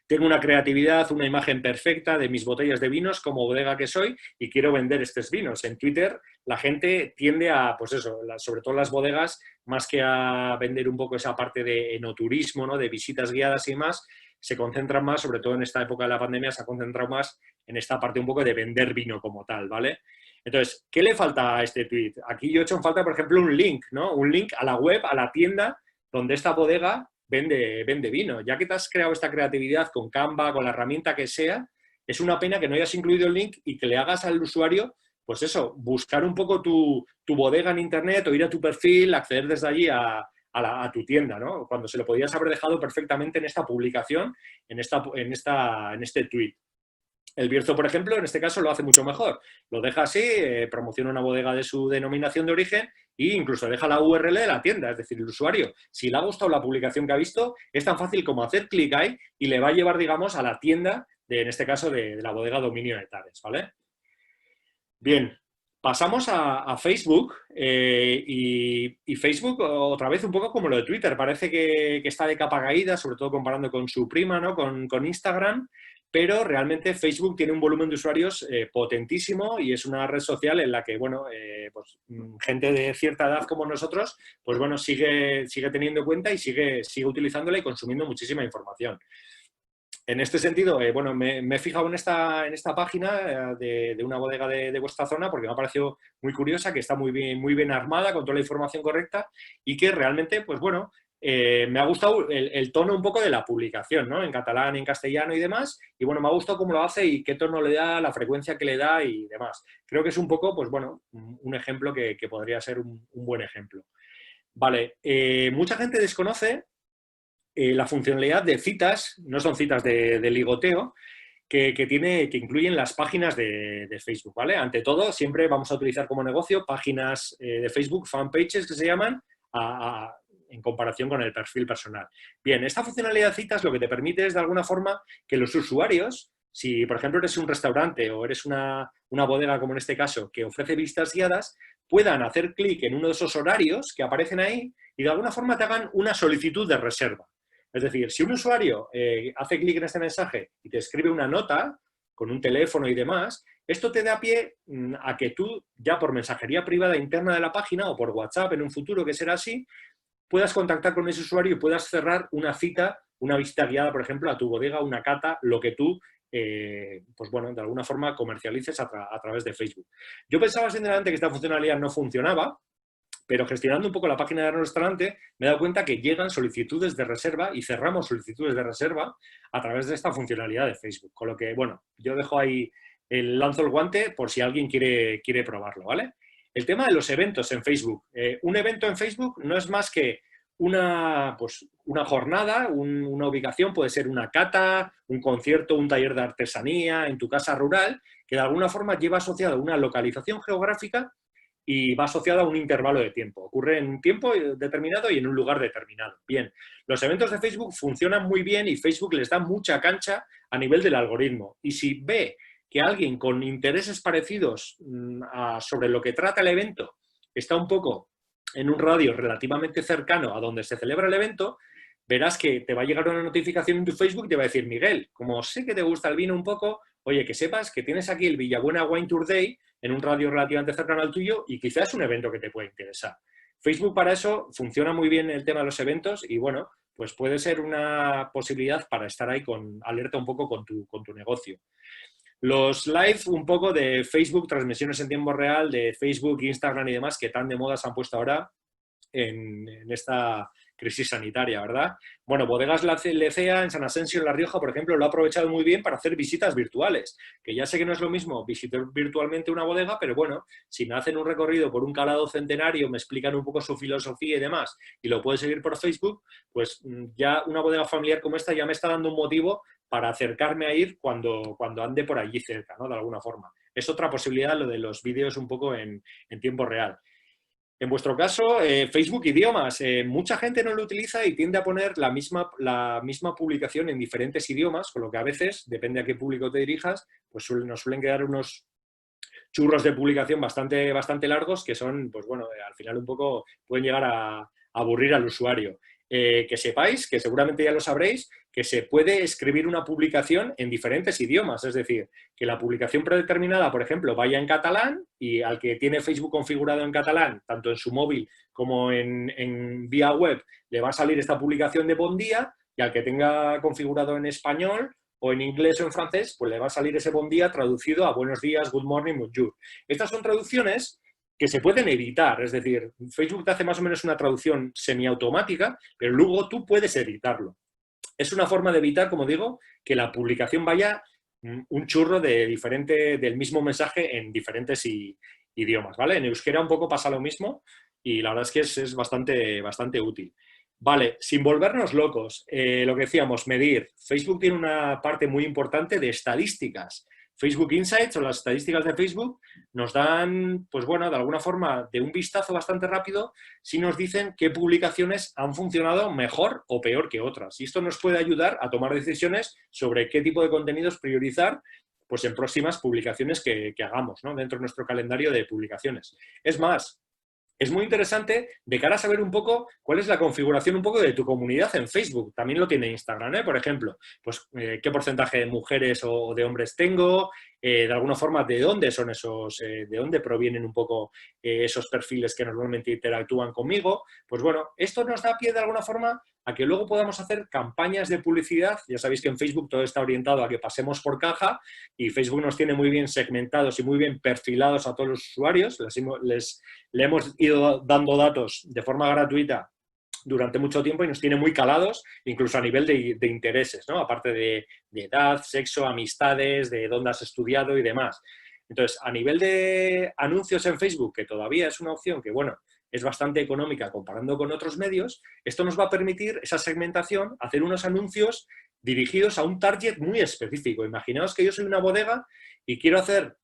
Tengo una creatividad, una imagen perfecta de mis botellas de vinos como bodega que soy y quiero vender estos vinos. En Twitter la gente tiende a, pues eso, sobre todo las bodegas, más que a vender un poco esa parte de enoturismo, ¿no? De visitas guiadas y más, se concentran más, sobre todo en esta época de la pandemia, se ha concentrado más en esta parte un poco de vender vino como tal, ¿vale? Entonces, ¿qué le falta a este tweet? Aquí yo he hecho en falta, por ejemplo, un link, ¿no? Un link a la web, a la tienda donde esta bodega vende vino. Ya que te has creado esta creatividad con Canva, con la herramienta que sea, es una pena que no hayas incluido el link y que le hagas al usuario, pues eso, buscar un poco tu bodega en internet o ir a tu perfil, acceder desde allí a tu tienda, ¿no? Cuando se lo podías haber dejado perfectamente en esta publicación, en este tweet. El Bierzo, por ejemplo, en este caso lo hace mucho mejor. Lo deja así, promociona una bodega de su denominación de origen e incluso deja la URL de la tienda. Es decir, el usuario, si le ha gustado la publicación que ha visto, es tan fácil como hacer clic ahí y le va a llevar, digamos, a la tienda, en este caso, de la bodega Dominio de Tares, ¿vale? Bien, pasamos a Facebook y Facebook otra vez un poco como lo de Twitter. Parece que está de capa caída, sobre todo comparando con su prima, ¿no? Con Instagram. Pero realmente Facebook tiene un volumen de usuarios potentísimo y es una red social en la que, bueno, pues, gente de cierta edad como nosotros, pues bueno, sigue teniendo cuenta y sigue utilizándola y consumiendo muchísima información. En este sentido, bueno, me he fijado en esta página de una bodega de vuestra zona porque me ha parecido muy curiosa, que está muy bien armada, con toda la información correcta y que realmente, pues bueno, me ha gustado el tono un poco de la publicación, ¿no? En catalán, en castellano y demás. Y bueno, me ha gustado cómo lo hace y qué tono le da, la frecuencia que le da y demás. Creo que es un poco, pues bueno, un ejemplo que podría ser un buen ejemplo. Vale, mucha gente desconoce la funcionalidad de citas, no son citas de ligoteo, que incluyen las páginas de Facebook, ¿vale? Ante todo, siempre vamos a utilizar como negocio páginas de Facebook, fanpages que se llaman, en comparación con el perfil personal. Bien, esta funcionalidad de citas lo que te permite es, de alguna forma, que los usuarios, si por ejemplo eres un restaurante o eres una bodega, como en este caso, que ofrece visitas guiadas, puedan hacer clic en uno de esos horarios que aparecen ahí y de alguna forma te hagan una solicitud de reserva. Es decir, si un usuario hace clic en este mensaje y te escribe una nota con un teléfono y demás, esto te da pie a que tú, ya por mensajería privada interna de la página o por WhatsApp en un futuro, que será así, puedas contactar con ese usuario y puedas cerrar una cita, una visita guiada, por ejemplo, a tu bodega, una cata, lo que tú, pues bueno, de alguna forma comercialices a través de Facebook. Yo pensaba sinceramente que esta funcionalidad no funcionaba, pero gestionando un poco la página del restaurante me he dado cuenta que llegan solicitudes de reserva y cerramos solicitudes de reserva a través de esta funcionalidad de Facebook. Con lo que, bueno, yo dejo ahí, lanzo el guante por si alguien quiere probarlo, ¿vale? El tema de los eventos en Facebook. Un evento en Facebook no es más que una jornada, una ubicación, puede ser una cata, un concierto, un taller de artesanía en tu casa rural, que de alguna forma lleva asociado una localización geográfica y va asociado a un intervalo de tiempo. Ocurre en un tiempo determinado y en un lugar determinado. Bien, los eventos de Facebook funcionan muy bien y Facebook les da mucha cancha a nivel del algoritmo. Y si ve que alguien con intereses parecidos sobre lo que trata el evento está un poco en un radio relativamente cercano a donde se celebra el evento, verás que te va a llegar una notificación en tu Facebook y te va a decir: Miguel, como sé que te gusta el vino un poco, oye, que sepas que tienes aquí el Villabuena Wine Tour Day en un radio relativamente cercano al tuyo y quizás es un evento que te puede interesar. Facebook para eso funciona muy bien el tema de los eventos y bueno, pues puede ser una posibilidad para estar ahí alerta un poco con tu negocio. Los live un poco de Facebook, transmisiones en tiempo real de Facebook, Instagram y demás, que tan de moda se han puesto ahora en esta crisis sanitaria, ¿verdad? Bueno, Bodegas Lecea en San Asensio, en La Rioja, por ejemplo, lo ha aprovechado muy bien para hacer visitas virtuales, que ya sé que no es lo mismo visitar virtualmente una bodega, pero bueno, si me hacen un recorrido por un calado centenario, me explican un poco su filosofía y demás, y lo puedo seguir por Facebook, pues ya una bodega familiar como esta ya me está dando un motivo para acercarme a ir cuando ande por allí cerca, ¿no? De alguna forma. Es otra posibilidad lo de los vídeos un poco en tiempo real. En vuestro caso, Facebook idiomas. Mucha gente no lo utiliza y tiende a poner la misma publicación en diferentes idiomas, con lo que a veces, depende a qué público te dirijas, pues nos suelen quedar unos churros de publicación bastante largos que son, pues bueno, al final un poco pueden llegar a aburrir al usuario. Que sepáis, que seguramente ya lo sabréis, que se puede escribir una publicación en diferentes idiomas, es decir, que la publicación predeterminada, por ejemplo, vaya en catalán y al que tiene Facebook configurado en catalán, tanto en su móvil como en vía web, le va a salir esta publicación de bon día, y al que tenga configurado en español o en inglés o en francés, pues le va a salir ese bon día traducido a buenos días, good morning, bonjour. Estas son traducciones que se pueden editar, es decir, Facebook te hace más o menos una traducción semiautomática, pero luego tú puedes editarlo. Es una forma de evitar, como digo, que la publicación vaya un churro del mismo mensaje en diferentes idiomas, ¿vale? En euskera un poco pasa lo mismo y la verdad es que es bastante útil. Vale, sin volvernos locos, lo que decíamos, medir. Facebook tiene una parte muy importante de estadísticas. Facebook Insights o las estadísticas de Facebook nos dan, pues bueno, de alguna forma, de un vistazo bastante rápido, si nos dicen qué publicaciones han funcionado mejor o peor que otras. Y esto nos puede ayudar a tomar decisiones sobre qué tipo de contenidos priorizar pues en próximas publicaciones que hagamos, ¿no? Dentro de nuestro calendario de publicaciones. Es más, es muy interesante de cara a saber un poco cuál es la configuración un poco de tu comunidad en Facebook. También lo tiene Instagram, ¿eh? Por ejemplo, pues qué porcentaje de mujeres o de hombres tengo, de alguna forma de dónde son de dónde provienen un poco esos perfiles que normalmente interactúan conmigo. Pues bueno, esto nos da pie de alguna forma a que luego podamos hacer campañas de publicidad. Ya sabéis que en Facebook todo está orientado a que pasemos por caja y Facebook nos tiene muy bien segmentados y muy bien perfilados a todos los usuarios. Le hemos ido dando datos de forma gratuita durante mucho tiempo y nos tiene muy calados, incluso a nivel de intereses, ¿no? Aparte de edad, sexo, amistades, de dónde has estudiado y demás. Entonces, a nivel de anuncios en Facebook, que todavía es una opción que, bueno, es bastante económica comparando con otros medios, esto nos va a permitir esa segmentación, hacer unos anuncios dirigidos a un target muy específico. Imaginaos que yo soy una bodega y quiero hacer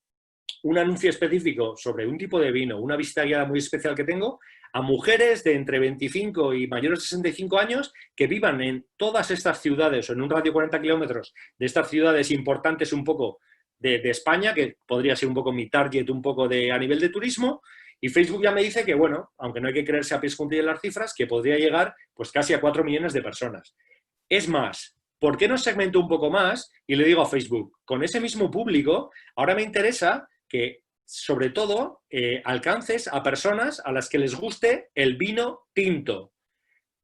un anuncio específico sobre un tipo de vino, una visita guiada muy especial que tengo, a mujeres de entre 25 y mayores de 65 años que vivan en todas estas ciudades o en un radio de 40 kilómetros de estas ciudades importantes un poco de España, que podría ser un poco mi target un poco a nivel de turismo, y Facebook ya me dice que, bueno, aunque no hay que creerse a pies juntillas las cifras, que podría llegar pues casi a 4 millones de personas. Es más, ¿por qué no segmento un poco más? Y le digo a Facebook, con ese mismo público, ahora me interesa que, sobre todo, alcances a personas a las que les guste el vino tinto.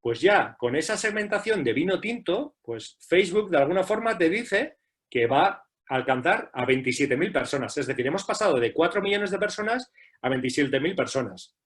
Pues ya, con esa segmentación de vino tinto, pues Facebook de alguna forma te dice que va a alcanzar a 27.000 personas. Es decir, hemos pasado de 4 millones de personas a 27.000 personas.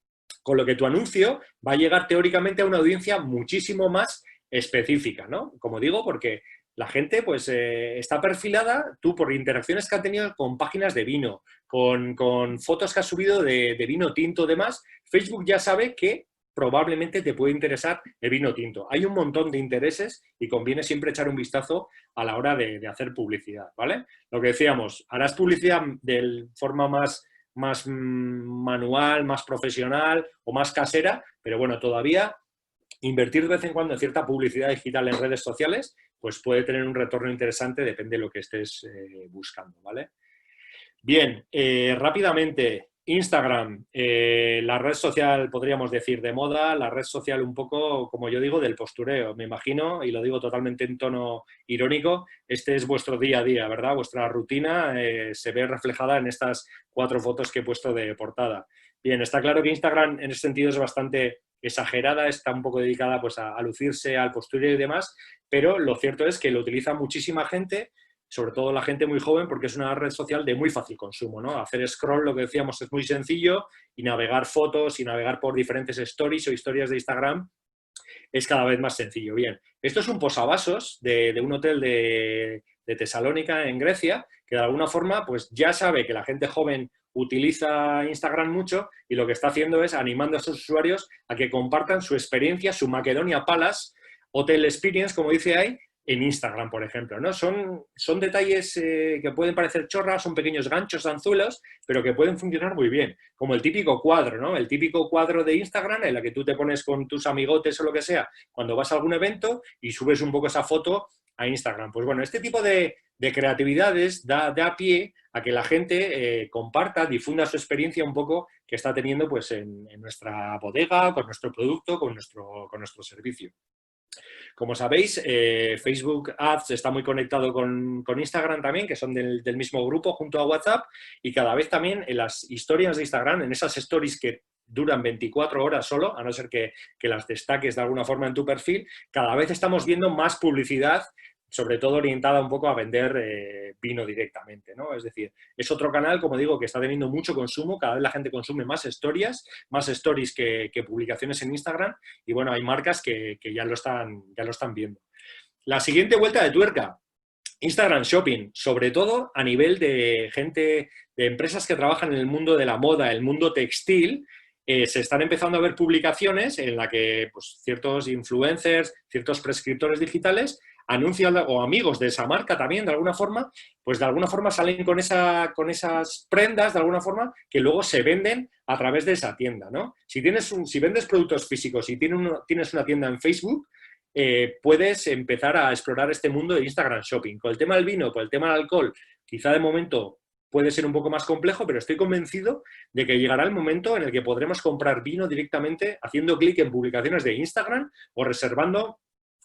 Con lo que tu anuncio va a llegar teóricamente a una audiencia muchísimo más específica, ¿no? Como digo, porque la gente pues está perfilada, tú por interacciones que han tenido con páginas de vino, con fotos que has subido de vino tinto y demás, Facebook ya sabe que probablemente te puede interesar el vino tinto. Hay un montón de intereses y conviene siempre echar un vistazo a la hora de hacer publicidad, ¿vale? Lo que decíamos, harás publicidad de forma más manual, más profesional o más casera, pero bueno, todavía invertir de vez en cuando en cierta publicidad digital en redes sociales, pues puede tener un retorno interesante, depende de lo que estés buscando, ¿vale? Bien, rápidamente, Instagram, la red social, podríamos decir, de moda, la red social un poco, como yo digo, del postureo, me imagino, y lo digo totalmente en tono irónico, este es vuestro día a día, ¿verdad? Vuestra rutina se ve reflejada en estas 4 fotos que he puesto de portada. Bien, está claro que Instagram en ese sentido es bastante exagerada, está un poco dedicada pues, a lucirse al postureo y demás, pero lo cierto es que lo utiliza muchísima gente, sobre todo la gente muy joven, porque es una red social de muy fácil consumo, ¿no? Hacer scroll, lo que decíamos, es muy sencillo y navegar fotos y navegar por diferentes stories o historias de Instagram es cada vez más sencillo. Bien, esto es un posavasos de un hotel de Tesalónica, en Grecia, que de alguna forma pues ya sabe que la gente joven utiliza Instagram mucho y lo que está haciendo es animando a sus usuarios a que compartan su experiencia, su Macedonia Palace Hotel Experience, como dice ahí, en Instagram, por ejemplo, ¿no? Son detalles que pueden parecer chorras, son pequeños ganchos, anzuelos, pero que pueden funcionar muy bien, como el típico cuadro, ¿no? El típico cuadro de Instagram en la que tú te pones con tus amigotes o lo que sea cuando vas a algún evento y subes un poco esa foto a Instagram. Pues bueno, este tipo de creatividades da pie a que la gente comparta, difunda su experiencia un poco que está teniendo pues, en nuestra bodega, con nuestro producto, con nuestro servicio. Como sabéis, Facebook Ads está muy conectado con Instagram también, que son del mismo grupo junto a WhatsApp, y cada vez también en las historias de Instagram, en esas stories que duran 24 horas solo, a no ser que las destaques de alguna forma en tu perfil, cada vez estamos viendo más publicidad, sobre todo orientada un poco a vender vino directamente, ¿no? Es decir, es otro canal, como digo, que está teniendo mucho consumo, cada vez la gente consume más stories que publicaciones en Instagram, y bueno, hay marcas que ya lo están viendo. La siguiente vuelta de tuerca, Instagram Shopping, sobre todo a nivel de gente, de empresas que trabajan en el mundo de la moda, el mundo textil. Se están empezando a ver publicaciones en la que pues, ciertos influencers, ciertos prescriptores digitales anuncian, o amigos de esa marca también, de alguna forma, pues de alguna forma salen con esas prendas, de alguna forma, que luego se venden a través de esa tienda, ¿no? Si vendes productos físicos y tienes una tienda en Facebook, puedes empezar a explorar este mundo de Instagram Shopping. Con el tema del vino, con el tema del alcohol, quizá de momento puede ser un poco más complejo, pero estoy convencido de que llegará el momento en el que podremos comprar vino directamente haciendo clic en publicaciones de Instagram o reservando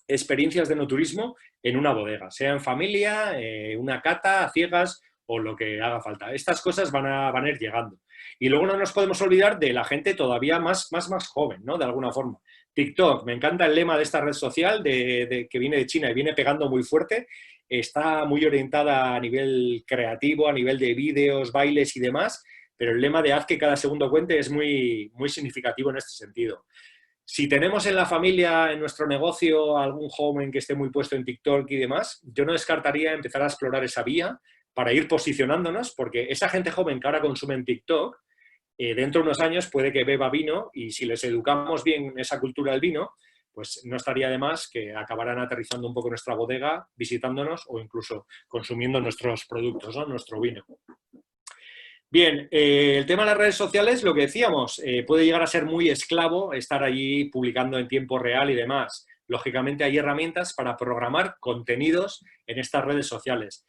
experiencias de enoturismo en una bodega, sea en familia, una cata, a ciegas o lo que haga falta. Estas cosas van a ir llegando. Y luego no nos podemos olvidar de la gente todavía más joven, ¿no? De alguna forma. TikTok, me encanta el lema de esta red social que viene de China y viene pegando muy fuerte. Está muy orientada a nivel creativo, a nivel de vídeos, bailes y demás, pero el lema de haz que cada segundo cuente es muy significativo en este sentido. Si tenemos en la familia, en nuestro negocio, algún joven que esté muy puesto en TikTok y demás, yo no descartaría empezar a explorar esa vía para ir posicionándonos, porque esa gente joven que ahora consume en TikTok, dentro de unos años puede que beba vino y si les educamos bien en esa cultura del vino, pues no estaría de más que acabaran aterrizando un poco en nuestra bodega, visitándonos o incluso consumiendo nuestros productos, ¿no? Nuestro vino. Bien, el tema de las redes sociales, lo que decíamos, puede llegar a ser muy esclavo estar allí publicando en tiempo real y demás. Lógicamente hay herramientas para programar contenidos en estas redes sociales.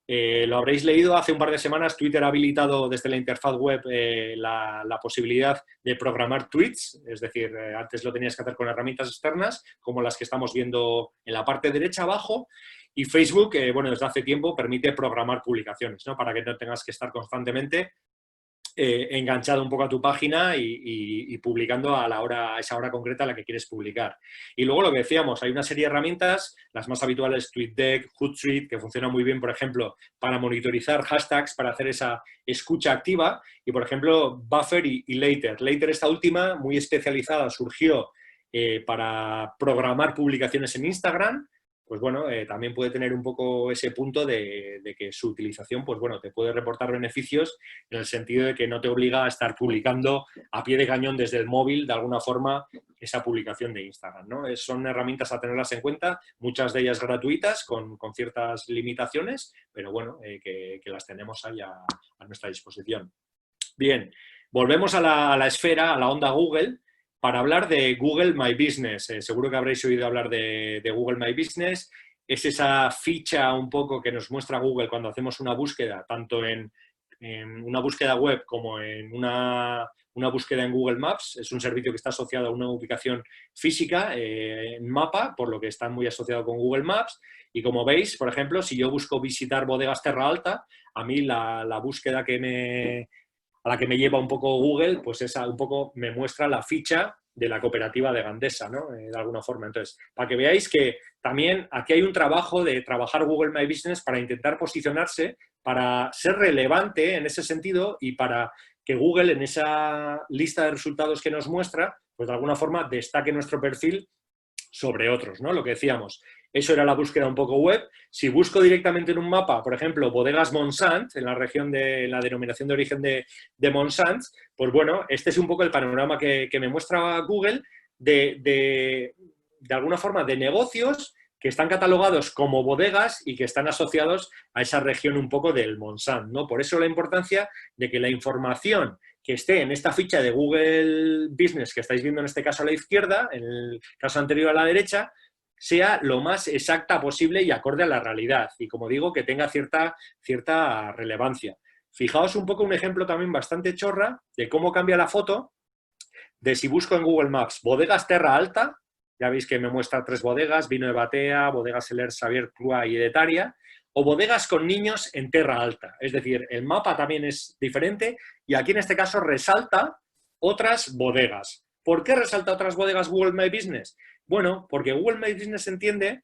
Lo habréis leído, hace un par de semanas Twitter ha habilitado desde la interfaz web la posibilidad de programar tweets, es decir, antes lo tenías que hacer con herramientas externas, como las que estamos viendo en la parte derecha abajo, y Facebook, bueno, desde hace tiempo permite programar publicaciones, ¿no? Para que no tengas que estar constantemente enganchado un poco a tu página y publicando a esa hora concreta a la que quieres publicar. Y luego lo que decíamos, hay una serie de herramientas, las más habituales, TweetDeck, Hootsuite, que funcionan muy bien, por ejemplo, para monitorizar hashtags, para hacer esa escucha activa, y por ejemplo, Buffer y Later. Later, esta última, muy especializada, surgió para programar publicaciones en Instagram. Pues bueno, también puede tener un poco ese punto de que su utilización, pues bueno, te puede reportar beneficios en el sentido de que no te obliga a estar publicando a pie de cañón desde el móvil, de alguna forma, esa publicación de Instagram, ¿no? Son herramientas a tenerlas en cuenta, muchas de ellas gratuitas, con ciertas limitaciones, pero bueno, que las tenemos ahí a nuestra disposición. Bien, volvemos a la esfera, a la onda Google, para hablar de Google My Business. Seguro que habréis oído hablar de Google My Business. Es esa ficha un poco que nos muestra Google cuando hacemos una búsqueda, tanto en una búsqueda web como en una búsqueda en Google Maps. Es un servicio que está asociado a una ubicación física en mapa, por lo que está muy asociado con Google Maps. Y como veis, por ejemplo, si yo busco visitar Bodegas Terra Alta, a mí la búsqueda a la que me lleva un poco Google, pues esa un poco me muestra la ficha de la cooperativa de Gandesa, ¿no? De alguna forma. Entonces, para que veáis que también aquí hay un trabajo de trabajar Google My Business para intentar posicionarse, para ser relevante en ese sentido y para que Google en esa lista de resultados que nos muestra, pues de alguna forma destaque nuestro perfil sobre otros, ¿no? Lo que decíamos, eso era la búsqueda un poco web. Si busco directamente en un mapa, por ejemplo, bodegas Monsant, en la región de la denominación de origen de Monsant, pues bueno, este es un poco el panorama que me muestra Google de alguna forma de negocios que están catalogados como bodegas y que están asociados a esa región un poco del Montsant, ¿no? Por eso la importancia de que la información que esté en esta ficha de Google Business que estáis viendo en este caso a la izquierda, en el caso anterior a la derecha, sea lo más exacta posible y acorde a la realidad. Y como digo, que tenga cierta relevancia. Fijaos un poco un ejemplo también bastante chorra de cómo cambia la foto de si busco en Google Maps bodegas Terra Alta, ya veis que me muestra 3 bodegas, Vino de Batea, bodegas Celler, Xavier Clua y Edetaria, o bodegas con niños en Terra Alta. Es decir, el mapa también es diferente y aquí en este caso resalta otras bodegas. ¿Por qué resalta otras bodegas Google My Business? Bueno, porque Google My Business entiende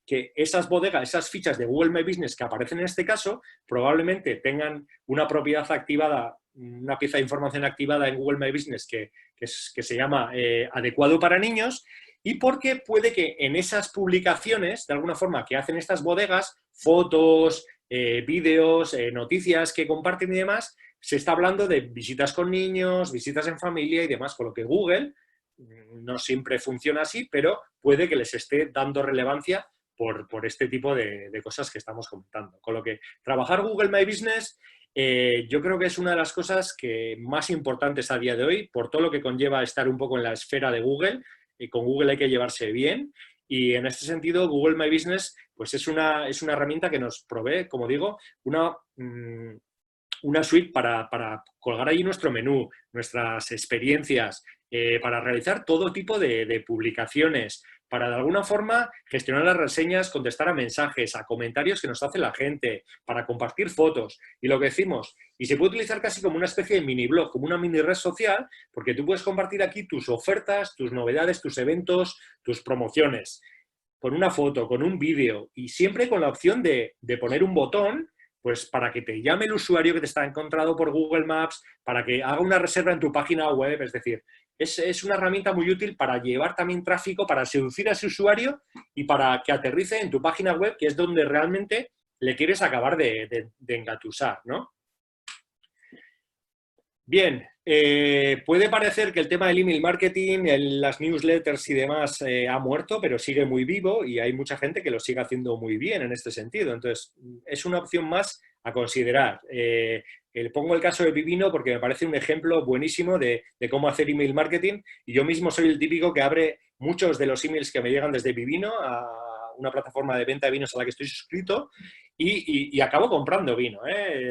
que esas bodegas, esas fichas de Google My Business que aparecen en este caso, probablemente tengan una propiedad activada, una pieza de información activada en Google My Business que se llama adecuado para niños, y porque puede que en esas publicaciones, de alguna forma, que hacen estas bodegas, fotos, vídeos, noticias que comparten y demás, se está hablando de visitas con niños, visitas en familia y demás, con lo que Google no siempre funciona así, pero puede que les esté dando relevancia por este tipo de cosas que estamos comentando. Con lo que trabajar Google My Business yo creo que es una de las cosas más importantes a día de hoy, por todo lo que conlleva estar un poco en la esfera de Google. Con Google hay que llevarse bien y en este sentido Google My Business pues es una herramienta que nos provee, como digo, una suite para colgar ahí nuestro menú, nuestras experiencias, para realizar todo tipo de publicaciones, para de alguna forma gestionar las reseñas, contestar a mensajes, a comentarios que nos hace la gente, para compartir fotos y lo que decimos. Y se puede utilizar casi como una especie de mini blog, como una mini red social, porque tú puedes compartir aquí tus ofertas, tus novedades, tus eventos, tus promociones, con una foto, con un vídeo y siempre con la opción de poner un botón pues para que te llame el usuario que te está encontrado por Google Maps, para que haga una reserva en tu página web, es decir, es una herramienta muy útil para llevar también tráfico, para seducir a ese usuario y para que aterrice en tu página web, que es donde realmente le quieres acabar de engatusar, ¿no? Bien, puede parecer que el tema del email marketing, las newsletters y demás ha muerto, pero sigue muy vivo y hay mucha gente que lo sigue haciendo muy bien en este sentido. Entonces, es una opción más a considerar. Pongo el caso de Vivino porque me parece un ejemplo buenísimo de cómo hacer email marketing y yo mismo soy el típico que abre muchos de los emails que me llegan desde Vivino a una plataforma de venta de vinos a la que estoy suscrito y acabo comprando vino.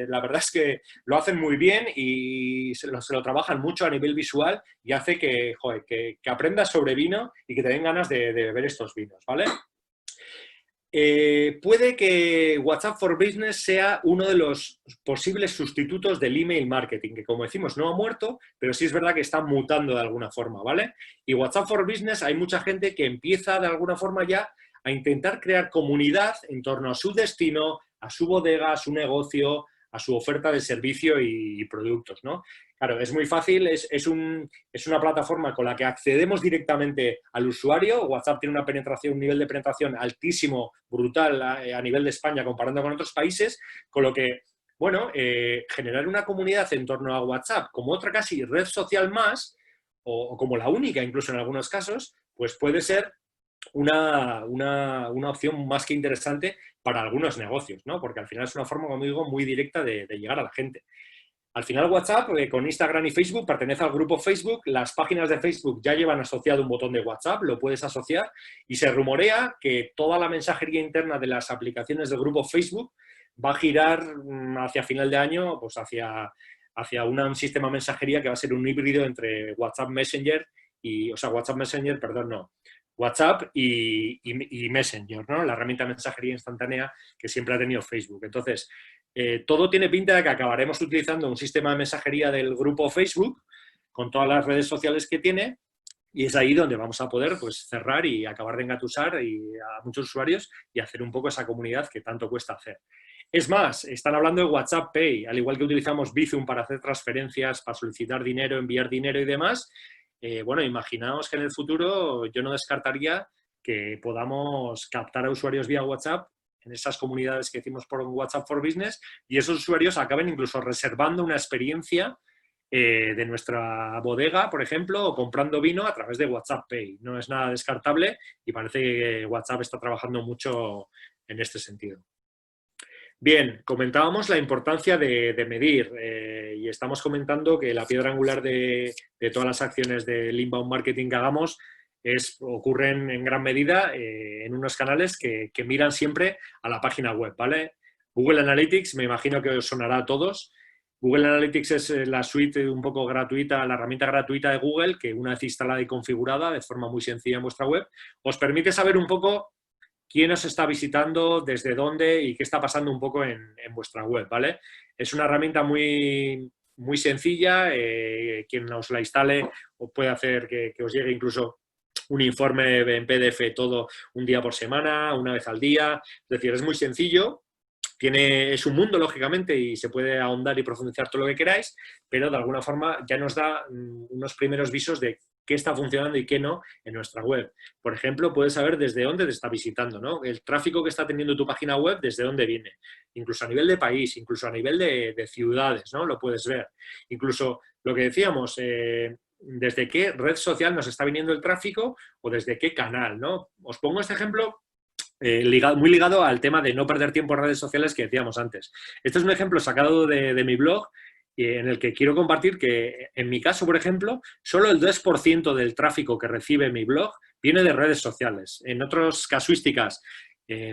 La verdad es que lo hacen muy bien y se lo trabajan mucho a nivel visual y hace que aprendas sobre vino y que te den ganas de beber estos vinos, ¿vale? Puede que WhatsApp for Business sea uno de los posibles sustitutos del email marketing, que como decimos no ha muerto, pero sí es verdad que está mutando de alguna forma, ¿vale? Y WhatsApp for Business hay mucha gente que empieza de alguna forma ya a intentar crear comunidad en torno a su destino, a su bodega, a su negocio, a su oferta de servicio y productos, ¿no? Claro, es muy fácil, es una plataforma con la que accedemos directamente al usuario. WhatsApp tiene un nivel de penetración altísimo, brutal a nivel de España comparando con otros países, con lo que, bueno, generar una comunidad en torno a WhatsApp como otra casi red social más, o como la única incluso en algunos casos, pues puede ser una opción más que interesante para algunos negocios, ¿no? Porque al final es una forma, como digo, muy directa de llegar a la gente. Al final WhatsApp, con Instagram y Facebook, pertenece al grupo Facebook. Las páginas de Facebook ya llevan asociado un botón de WhatsApp, lo puedes asociar, y se rumorea que toda la mensajería interna de las aplicaciones del grupo Facebook va a girar hacia final de año, pues hacia un sistema de mensajería que va a ser un híbrido entre WhatsApp Messenger WhatsApp y Messenger, ¿no? La herramienta de mensajería instantánea que siempre ha tenido Facebook. Entonces, todo tiene pinta de que acabaremos utilizando un sistema de mensajería del grupo Facebook con todas las redes sociales que tiene y es ahí donde vamos a poder pues, cerrar y acabar de engatusar a muchos usuarios y hacer un poco esa comunidad que tanto cuesta hacer. Es más, están hablando de WhatsApp Pay, al igual que utilizamos Bizum para hacer transferencias, para solicitar dinero, enviar dinero y demás. Bueno, imaginaos que en el futuro yo no descartaría que podamos captar a usuarios vía WhatsApp en esas comunidades que hicimos por WhatsApp for Business y esos usuarios acaben incluso reservando una experiencia de nuestra bodega, por ejemplo, o comprando vino a través de WhatsApp Pay. No es nada descartable y parece que WhatsApp está trabajando mucho en este sentido. Bien, comentábamos la importancia de medir y estamos comentando que la piedra angular de todas las acciones del inbound marketing que hagamos ocurren en gran medida en unos canales que miran siempre a la página web, ¿vale? Google Analytics, me imagino que os sonará a todos. Google Analytics es la suite un poco gratuita, la herramienta gratuita de Google que una vez instalada y configurada de forma muy sencilla en vuestra web, os permite saber un poco quién os está visitando, desde dónde y qué está pasando un poco en vuestra web, ¿vale? Es una herramienta muy, muy sencilla, quien os la instale os puede hacer que os llegue incluso un informe en PDF todo un día por semana, una vez al día, es decir, es muy sencillo. Es un mundo, lógicamente, y se puede ahondar y profundizar todo lo que queráis, pero de alguna forma ya nos da unos primeros visos de qué está funcionando y qué no en nuestra web. Por ejemplo, puedes saber desde dónde te está visitando, ¿no? El tráfico que está teniendo tu página web, desde dónde viene. Incluso a nivel de país, incluso a nivel de ciudades, ¿no? Lo puedes ver. Incluso lo que decíamos, desde qué red social nos está viniendo el tráfico o desde qué canal, ¿no? Os pongo este ejemplo muy ligado al tema de no perder tiempo en redes sociales que decíamos antes. Este es un ejemplo sacado de mi blog en el que quiero compartir que, en mi caso, por ejemplo, solo el 2% del tráfico que recibe mi blog viene de redes sociales. En otras casuísticas,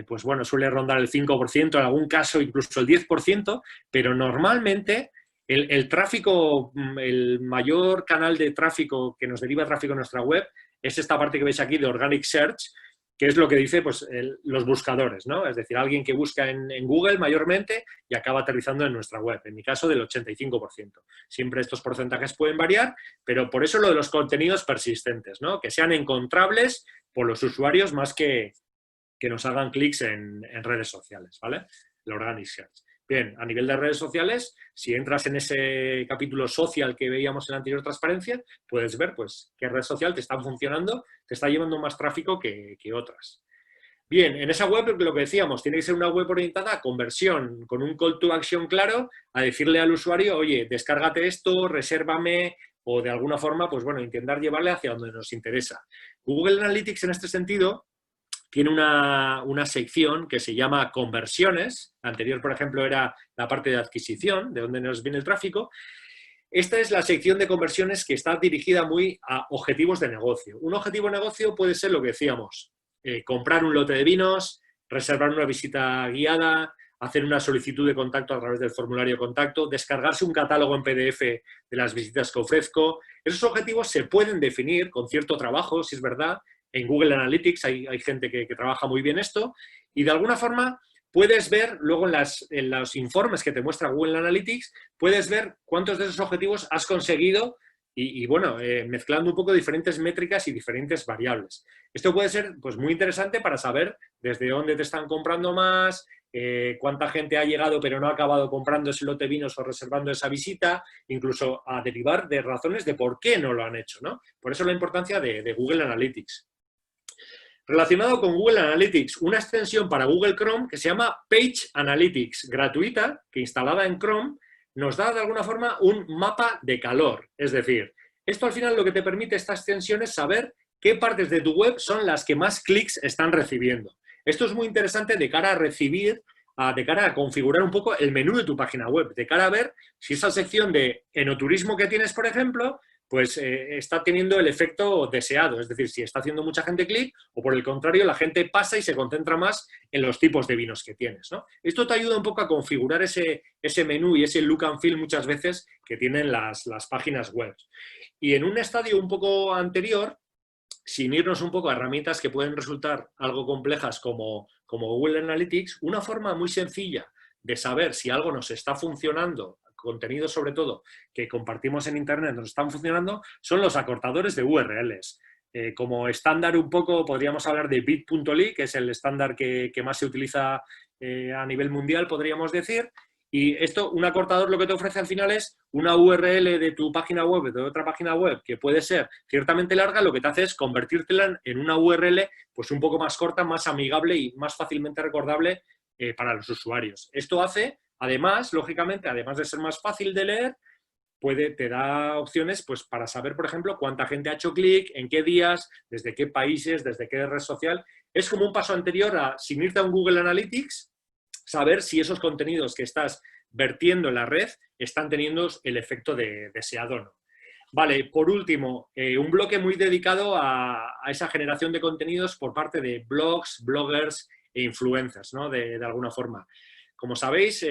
pues bueno, suele rondar el 5%, en algún caso incluso el 10%, pero normalmente el tráfico, el mayor canal de tráfico que nos deriva tráfico en nuestra web es esta parte que veis aquí de Organic Search, que es lo que dice pues, los buscadores, ¿no? Es decir, alguien que busca en Google mayormente y acaba aterrizando en nuestra web. En mi caso, del 85%. Siempre estos porcentajes pueden variar, pero por eso lo de los contenidos persistentes, ¿no? Que sean encontrables por los usuarios más que nos hagan clics en redes sociales, ¿vale? El Organic Search. Bien, a nivel de redes sociales, si entras en ese capítulo social que veíamos en la anterior transparencia, puedes ver pues, qué red social te está funcionando, te está llevando más tráfico que otras. Bien, en esa web, lo que decíamos, tiene que ser una web orientada a conversión, con un call to action claro, a decirle al usuario, oye, descárgate esto, resérvame, o de alguna forma, pues bueno, intentar llevarle hacia donde nos interesa. Google Analytics, en este sentido, tiene una sección que se llama conversiones. La anterior, por ejemplo, era la parte de adquisición, de dónde nos viene el tráfico. Esta es la sección de conversiones que está dirigida muy a objetivos de negocio. Un objetivo de negocio puede ser lo que decíamos, comprar un lote de vinos, reservar una visita guiada, hacer una solicitud de contacto a través del formulario de contacto, descargarse un catálogo en PDF de las visitas que ofrezco. Esos objetivos se pueden definir con cierto trabajo, si es verdad. En Google Analytics hay gente que trabaja muy bien esto y de alguna forma puedes ver luego en los informes que te muestra Google Analytics, puedes ver cuántos de esos objetivos has conseguido y bueno, mezclando un poco diferentes métricas y diferentes variables. Esto puede ser pues, muy interesante para saber desde dónde te están comprando más, cuánta gente ha llegado pero no ha acabado comprando ese lote de vinos o reservando esa visita, incluso a derivar de razones de por qué no lo han hecho, ¿no? Por eso la importancia de Google Analytics. Relacionado con Google Analytics, una extensión para Google Chrome que se llama Page Analytics, gratuita, que instalada en Chrome nos da de alguna forma un mapa de calor. Es decir, esto al final lo que te permite esta extensión es saber qué partes de tu web son las que más clics están recibiendo. Esto es muy interesante de cara a recibir, de cara a configurar un poco el menú de tu página web, de cara a ver si esa sección de enoturismo que tienes, por ejemplo, pues está teniendo el efecto deseado, es decir, si está haciendo mucha gente clic o por el contrario la gente pasa y se concentra más en los tipos de vinos que tienes, ¿no? Esto te ayuda un poco a configurar ese menú y ese look and feel muchas veces que tienen las páginas web. Y en un estadio un poco anterior, sin irnos un poco a herramientas que pueden resultar algo complejas como Google Analytics, una forma muy sencilla de saber si algo nos está funcionando, contenidos sobre todo que compartimos en Internet nos están funcionando, son los acortadores de URLs. Como estándar un poco podríamos hablar de bit.ly, que es el estándar que más se utiliza a nivel mundial, podríamos decir. Y esto, un acortador lo que te ofrece al final es una URL de tu página web, de otra página web, que puede ser ciertamente larga, lo que te hace es convertírtela en una URL pues un poco más corta, más amigable y más fácilmente recordable para los usuarios. Esto hace, además, lógicamente, además de ser más fácil de leer, te da opciones pues, para saber, por ejemplo, cuánta gente ha hecho clic, en qué días, desde qué países, desde qué red social. Es como un paso anterior a, sin irte a un Google Analytics, saber si esos contenidos que estás vertiendo en la red están teniendo el efecto deseado o no. Vale, por último, un bloque muy dedicado a esa generación de contenidos por parte de blogs, bloggers e influencers, ¿no? De alguna forma. Como sabéis,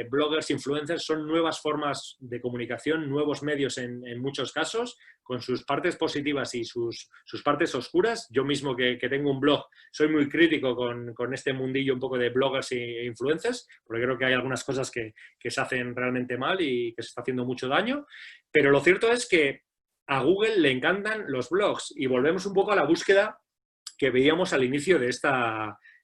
bloggers, influencers son nuevas formas de comunicación, nuevos medios en muchos casos, con sus partes positivas y sus partes oscuras. Yo mismo que tengo un blog, soy muy crítico con este mundillo un poco de bloggers e influencers, porque creo que hay algunas cosas que se hacen realmente mal y que se está haciendo mucho daño. Pero lo cierto es que a Google le encantan los blogs y volvemos un poco a la búsqueda que veíamos al inicio de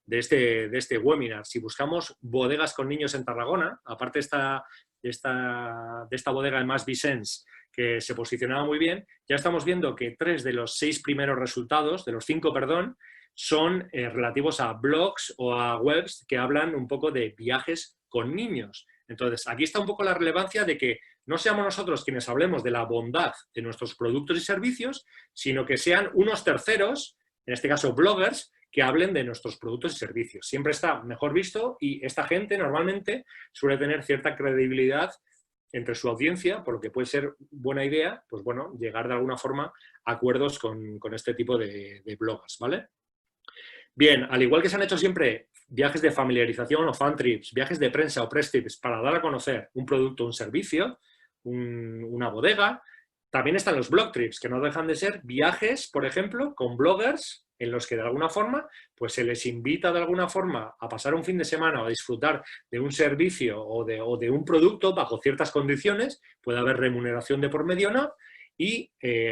este webinar. Si buscamos bodegas con niños en Tarragona, aparte de esta bodega de Mas Vicens, que se posicionaba muy bien, ya estamos viendo que 3 de los 6 primeros resultados, de los 5, perdón, son relativos a blogs o a webs que hablan un poco de viajes con niños. Entonces, aquí está un poco la relevancia de que no seamos nosotros quienes hablemos de la bondad de nuestros productos y servicios, sino que sean unos terceros, en este caso bloggers, que hablen de nuestros productos y servicios. Siempre está mejor visto y esta gente normalmente suele tener cierta credibilidad entre su audiencia, por lo que puede ser buena idea, pues bueno, llegar de alguna forma a acuerdos con este tipo de bloggers, ¿vale? Bien, al igual que se han hecho siempre viajes de familiarización o fan trips, viajes de prensa o press tips para dar a conocer un producto o un servicio, una bodega, también están los blog trips, que no dejan de ser viajes, por ejemplo, con bloggers en los que de alguna forma pues se les invita de alguna forma a pasar un fin de semana o a disfrutar de un servicio o de un producto bajo ciertas condiciones, puede haber remuneración de por medio o no, y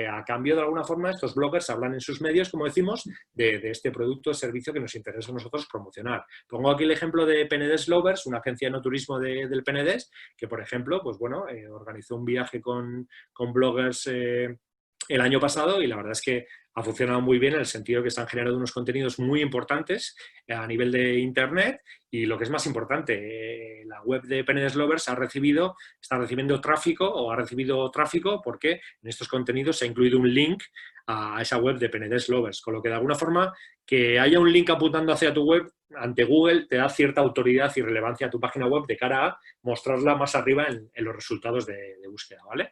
a cambio de alguna forma estos bloggers hablan en sus medios, como decimos, de este producto o servicio que nos interesa a nosotros promocionar. Pongo aquí el ejemplo de Penedès Lovers, una agencia de no turismo del Penedès, que por ejemplo, pues bueno, organizó un viaje con bloggers el año pasado y la verdad es que ha funcionado muy bien en el sentido que se han generado unos contenidos muy importantes a nivel de Internet y lo que es más importante, la web de Penedès Lovers está recibiendo tráfico o ha recibido tráfico porque en estos contenidos se ha incluido un link a esa web de Penedès Lovers, con lo que de alguna forma que haya un link apuntando hacia tu web ante Google te da cierta autoridad y relevancia a tu página web de cara a mostrarla más arriba en los resultados de búsqueda, ¿vale?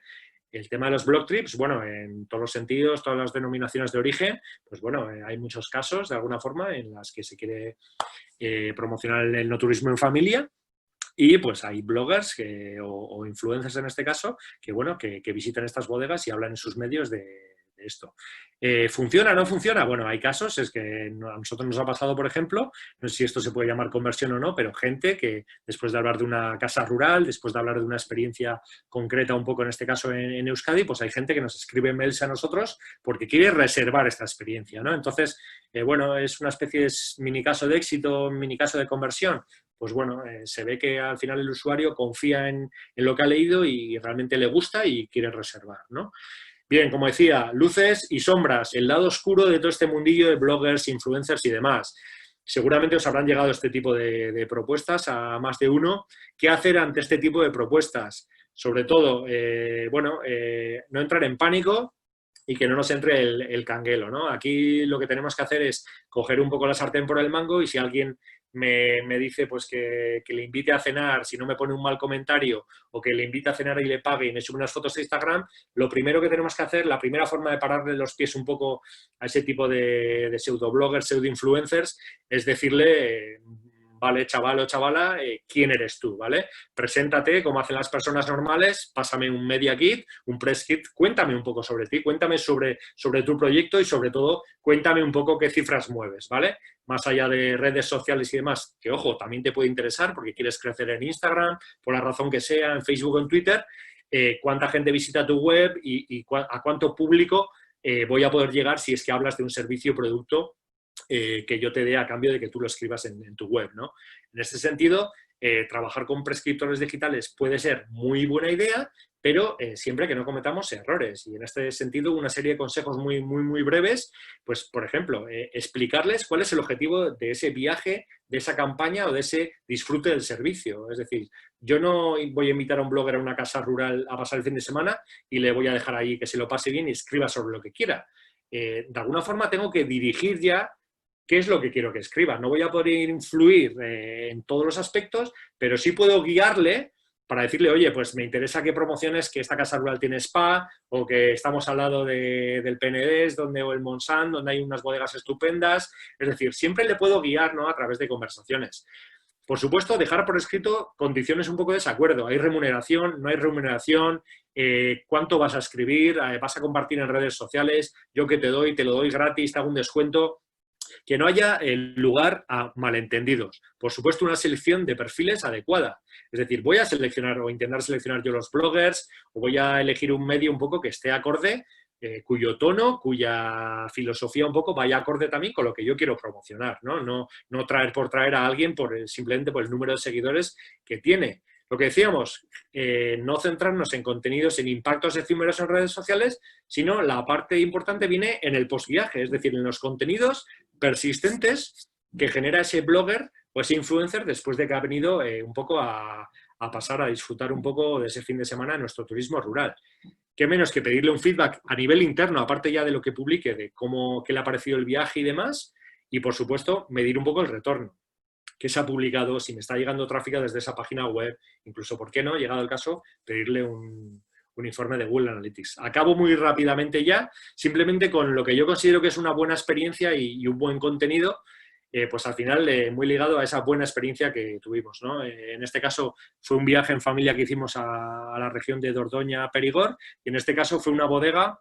El tema de los blog trips, bueno, en todos los sentidos, todas las denominaciones de origen, pues bueno, hay muchos casos, de alguna forma, en las que se quiere promocionar el no turismo en familia y pues hay bloggers o influencers en este caso, que bueno, que visitan estas bodegas y hablan en sus medios de esto. ¿Funciona o no funciona? Bueno, hay casos, es que a nosotros nos ha pasado, por ejemplo, no sé si esto se puede llamar conversión o no, pero gente que después de hablar de una casa rural, después de hablar de una experiencia concreta un poco en este caso en Euskadi, pues hay gente que nos escribe mails a nosotros porque quiere reservar esta experiencia, ¿no? Entonces, bueno, es una especie de mini caso de éxito, mini caso de conversión. Pues bueno, se ve que al final el usuario confía en lo que ha leído y realmente le gusta y quiere reservar, ¿no? Bien, como decía, luces y sombras, el lado oscuro de todo este mundillo de bloggers, influencers y demás. Seguramente os habrán llegado este tipo de propuestas a más de uno. ¿Qué hacer ante este tipo de propuestas? Sobre todo, no entrar en pánico y que no nos entre el canguelo, ¿no? Aquí lo que tenemos que hacer es coger un poco la sartén por el mango y si alguien me dice pues que le invite a cenar, si no me pone un mal comentario o que le invite a cenar y le pague y me sube unas fotos a Instagram, lo primero que tenemos que hacer, la primera forma de pararle los pies un poco a ese tipo de pseudo-bloggers, pseudo-influencers, es decirle... Vale, chaval o chavala, ¿quién eres tú? ¿Vale? Preséntate como hacen las personas normales, pásame un media kit, un press kit, cuéntame un poco sobre ti, cuéntame sobre tu proyecto y sobre todo cuéntame un poco qué cifras mueves, ¿vale? Más allá de redes sociales y demás, que ojo, también te puede interesar porque quieres crecer en Instagram, por la razón que sea, en Facebook o en Twitter, cuánta gente visita tu web y a cuánto público voy a poder llegar si es que hablas de un servicio o producto que yo te dé a cambio de que tú lo escribas en tu web, ¿no? En este sentido, trabajar con prescriptores digitales puede ser muy buena idea, pero siempre que no cometamos errores. Y en este sentido, una serie de consejos muy breves, pues, por ejemplo, explicarles cuál es el objetivo de ese viaje, de esa campaña o de ese disfrute del servicio. Es decir, yo no voy a invitar a un blogger a una casa rural a pasar el fin de semana y le voy a dejar ahí que se lo pase bien y escriba sobre lo que quiera. De alguna forma tengo que dirigir ya qué es lo que quiero que escriba. No voy a poder influir en todos los aspectos, pero sí puedo guiarle para decirle, oye, pues me interesa que promociones que esta casa rural tiene spa o que estamos al lado del Penedès o el Montsant, donde hay unas bodegas estupendas. Es decir, siempre le puedo guiar, ¿no?, a través de conversaciones. Por supuesto, dejar por escrito condiciones un poco de desacuerdo. ¿Hay remuneración? ¿No hay remuneración? ¿Cuánto vas a escribir? ¿Vas a compartir en redes sociales? ¿Yo qué te doy? ¿Te lo doy gratis? ¿Te hago un descuento? Que no haya lugar a malentendidos. Por supuesto, una selección de perfiles adecuada. Es decir, voy a seleccionar o intentar seleccionar yo los bloggers o voy a elegir un medio un poco que esté acorde, cuyo tono, cuya filosofía un poco vaya acorde también con lo que yo quiero promocionar, ¿no? No traer por traer a alguien simplemente por el número de seguidores que tiene. Lo que decíamos, no centrarnos en contenidos, en impactos efímeros en redes sociales, sino la parte importante viene en el postviaje, es decir, en los contenidos persistentes que genera ese blogger o ese influencer después de que ha venido un poco a pasar a disfrutar un poco de ese fin de semana en nuestro turismo rural. Qué menos que pedirle un feedback a nivel interno, aparte ya de lo que publique, de qué le ha parecido el viaje y demás, y por supuesto medir un poco el retorno. ¿Qué se ha publicado? Si me está llegando tráfico desde esa página web, incluso, ¿por qué no? Llegado el caso, pedirle un informe de Google Analytics. Acabo muy rápidamente ya, simplemente con lo que yo considero que es una buena experiencia y un buen contenido, pues al final muy ligado a esa buena experiencia que tuvimos, ¿no? En este caso fue un viaje en familia que hicimos a la región de Dordoña, Perigord, y en este caso fue una bodega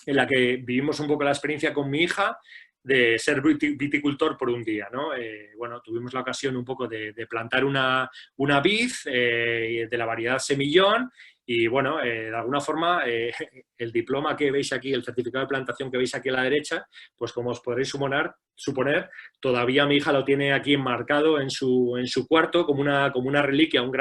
en la que vivimos un poco la experiencia con mi hija de ser viticultor por un día, ¿no? Bueno, tuvimos la ocasión un poco de plantar una vid de la variedad semillón y, bueno, de alguna forma el diploma que veis aquí, el certificado de plantación que veis aquí a la derecha, pues como os podréis suponer, todavía mi hija lo tiene aquí enmarcado en su cuarto como una reliquia, un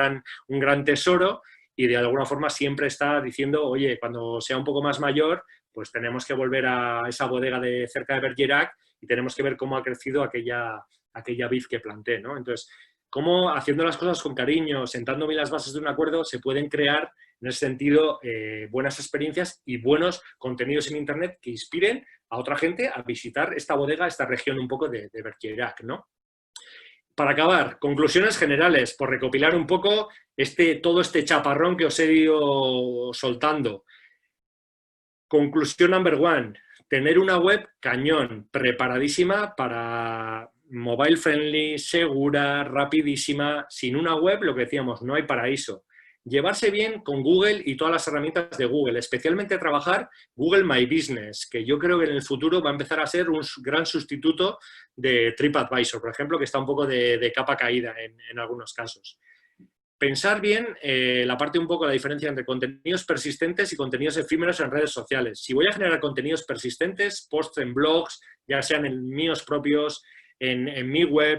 gran tesoro, y de alguna forma siempre está diciendo, oye, cuando sea un poco más mayor, pues tenemos que volver a esa bodega de cerca de Bergerac y tenemos que ver cómo ha crecido aquella vid que planté, ¿no? Entonces, cómo haciendo las cosas con cariño, sentando bien las bases de un acuerdo, se pueden crear, en ese sentido, buenas experiencias y buenos contenidos en Internet que inspiren a otra gente a visitar esta bodega, esta región un poco de Bergerac, ¿no? Para acabar, conclusiones generales, por recopilar un poco todo este chaparrón que os he ido soltando. Conclusión number one, tener una web cañón, preparadísima para mobile friendly, segura, rapidísima. Sin una web, lo que decíamos, no hay paraíso. Llevarse bien con Google y todas las herramientas de Google, especialmente trabajar Google My Business, que yo creo que en el futuro va a empezar a ser un gran sustituto de TripAdvisor, por ejemplo, que está un poco de capa caída en algunos casos. Pensar bien la parte un poco, la diferencia entre contenidos persistentes y contenidos efímeros en redes sociales. Si voy a generar contenidos persistentes, posts en blogs, ya sean en míos propios, en mi web,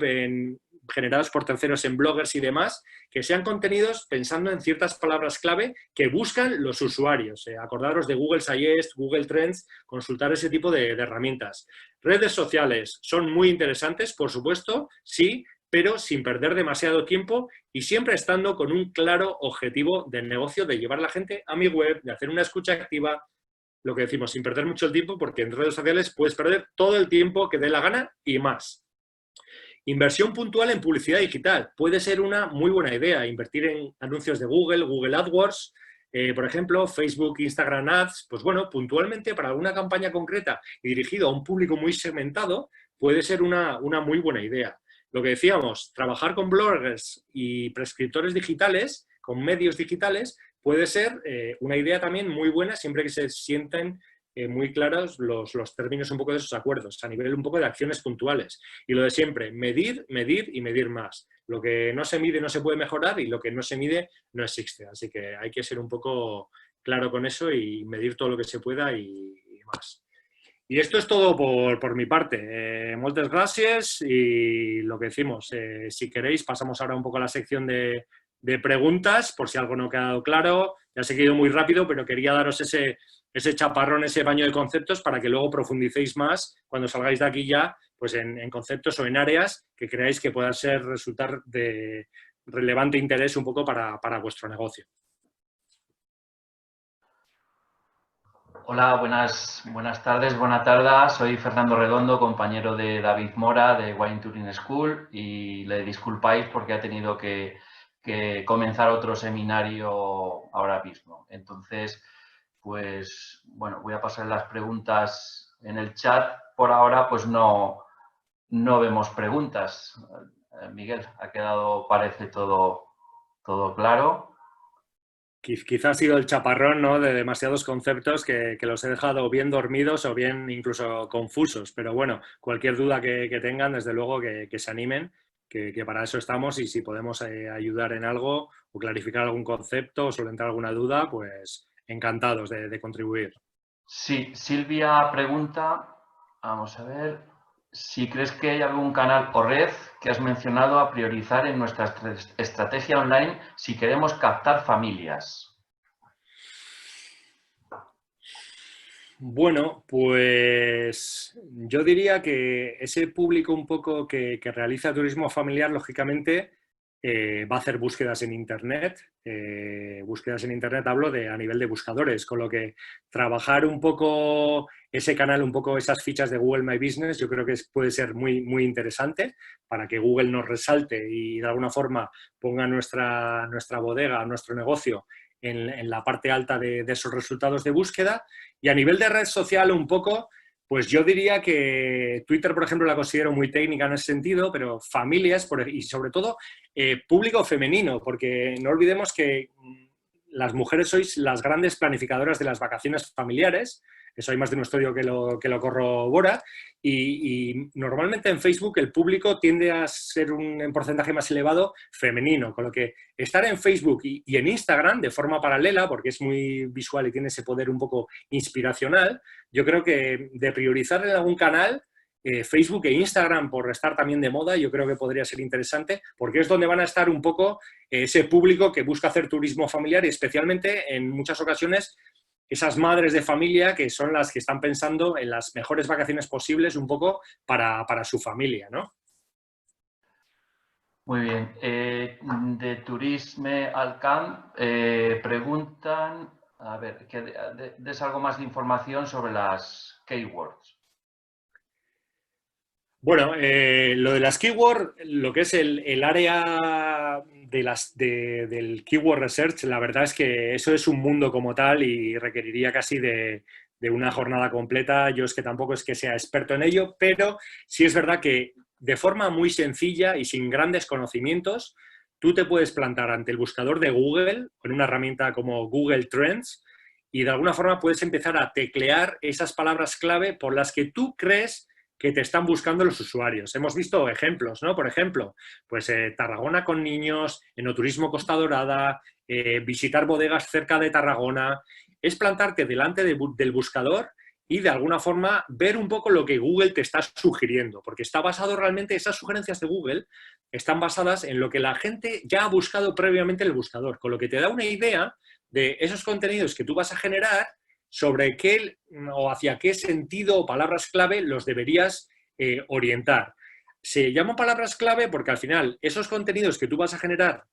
generados por terceros en bloggers y demás, que sean contenidos pensando en ciertas palabras clave que buscan los usuarios. Acordaros de Google Suggest, Google Trends, consultar ese tipo de herramientas. Redes sociales son muy interesantes, por supuesto, sí, pero sin perder demasiado tiempo y siempre estando con un claro objetivo del negocio de llevar a la gente a mi web, de hacer una escucha activa, lo que decimos, sin perder mucho el tiempo, porque en redes sociales puedes perder todo el tiempo que dé la gana y más. Inversión puntual en publicidad digital. Puede ser una muy buena idea, invertir en anuncios de Google, Google AdWords, por ejemplo, Facebook, Instagram Ads, pues bueno, puntualmente para alguna campaña concreta y dirigido a un público muy segmentado, puede ser una muy buena idea. Lo que decíamos, trabajar con bloggers y prescriptores digitales, con medios digitales, puede ser una idea también muy buena siempre que se sienten muy claros los términos un poco de esos acuerdos, a nivel un poco de acciones puntuales. Y lo de siempre, medir, medir y medir más. Lo que no se mide no se puede mejorar y lo que no se mide no existe. Así que hay que ser un poco claro con eso y medir todo lo que se pueda y más. Y esto es todo por mi parte. Muchas gracias y lo que decimos, si queréis pasamos ahora un poco a la sección de preguntas, por si algo no ha quedado claro, Ya sé que he ido muy rápido, pero quería daros ese chaparrón, ese baño de conceptos para que luego profundicéis más cuando salgáis de aquí ya, pues en conceptos o en áreas que creáis que puedan resultar de relevante interés un poco para vuestro negocio. Hola, buenas tardes, buena tarde. Soy Fernando Redondo, compañero de David Mora de Wine Touring School, y le disculpáis porque ha tenido que comenzar otro seminario ahora mismo. Entonces, pues bueno, voy a pasar las preguntas en el chat. Por ahora, pues no vemos preguntas. Miguel, ha quedado, parece, todo claro. Quizás ha sido el chaparrón, ¿no?, de demasiados conceptos que los he dejado bien dormidos o bien incluso confusos. Pero bueno, cualquier duda que tengan, desde luego que se animen, que para eso estamos, y si podemos ayudar en algo o clarificar algún concepto o solventar alguna duda, pues encantados de contribuir. Sí, Silvia pregunta, vamos a ver, si crees que hay algún canal o red que has mencionado a priorizar en nuestra estrategia online si queremos captar familias. Bueno, pues yo diría que ese público un poco que realiza turismo familiar, lógicamente, va a hacer búsquedas en Internet. Búsquedas en Internet hablo a nivel de buscadores, con lo que trabajar un poco ese canal, un poco esas fichas de Google My Business, yo creo que puede ser muy, muy interesante para que Google nos resalte y de alguna forma ponga nuestra bodega, nuestro negocio en la parte alta de esos resultados de búsqueda. Y a nivel de red social un poco, pues yo diría que Twitter, por ejemplo, la considero muy técnica en ese sentido, pero familias y sobre todo público femenino, porque no olvidemos que las mujeres sois las grandes planificadoras de las vacaciones familiares. Eso hay más de un estudio que lo corrobora, y normalmente en Facebook el público tiende a ser un porcentaje más elevado femenino, con lo que estar en Facebook y en Instagram de forma paralela, porque es muy visual y tiene ese poder un poco inspiracional, yo creo que de priorizar en algún canal, Facebook e Instagram, por estar también de moda, yo creo que podría ser interesante, porque es donde van a estar un poco ese público que busca hacer turismo familiar, y especialmente en muchas ocasiones esas madres de familia que son las que están pensando en las mejores vacaciones posibles un poco para su familia, ¿no? Muy bien. De Turisme al Camp preguntan, a ver, que des algo más de información sobre las keywords. Bueno, lo de las keywords, lo que es el área del keyword research, la verdad es que eso es un mundo como tal y requeriría casi de una jornada completa. Yo es que tampoco es que sea experto en ello, pero sí es verdad que de forma muy sencilla y sin grandes conocimientos, tú te puedes plantar ante el buscador de Google con una herramienta como Google Trends, y de alguna forma puedes empezar a teclear esas palabras clave por las que tú crees que te están buscando los usuarios. Hemos visto ejemplos, ¿no? Por ejemplo, pues Tarragona con niños, enoturismo Costa Dorada, visitar bodegas cerca de Tarragona. Es plantarte delante del buscador y de alguna forma ver un poco lo que Google te está sugiriendo, porque está basado realmente, esas sugerencias de Google están basadas en lo que la gente ya ha buscado previamente en el buscador, con lo que te da una idea de esos contenidos que tú vas a generar, sobre qué o hacia qué sentido o palabras clave los deberías orientar. Se llaman palabras clave porque al final esos contenidos que tú vas a generar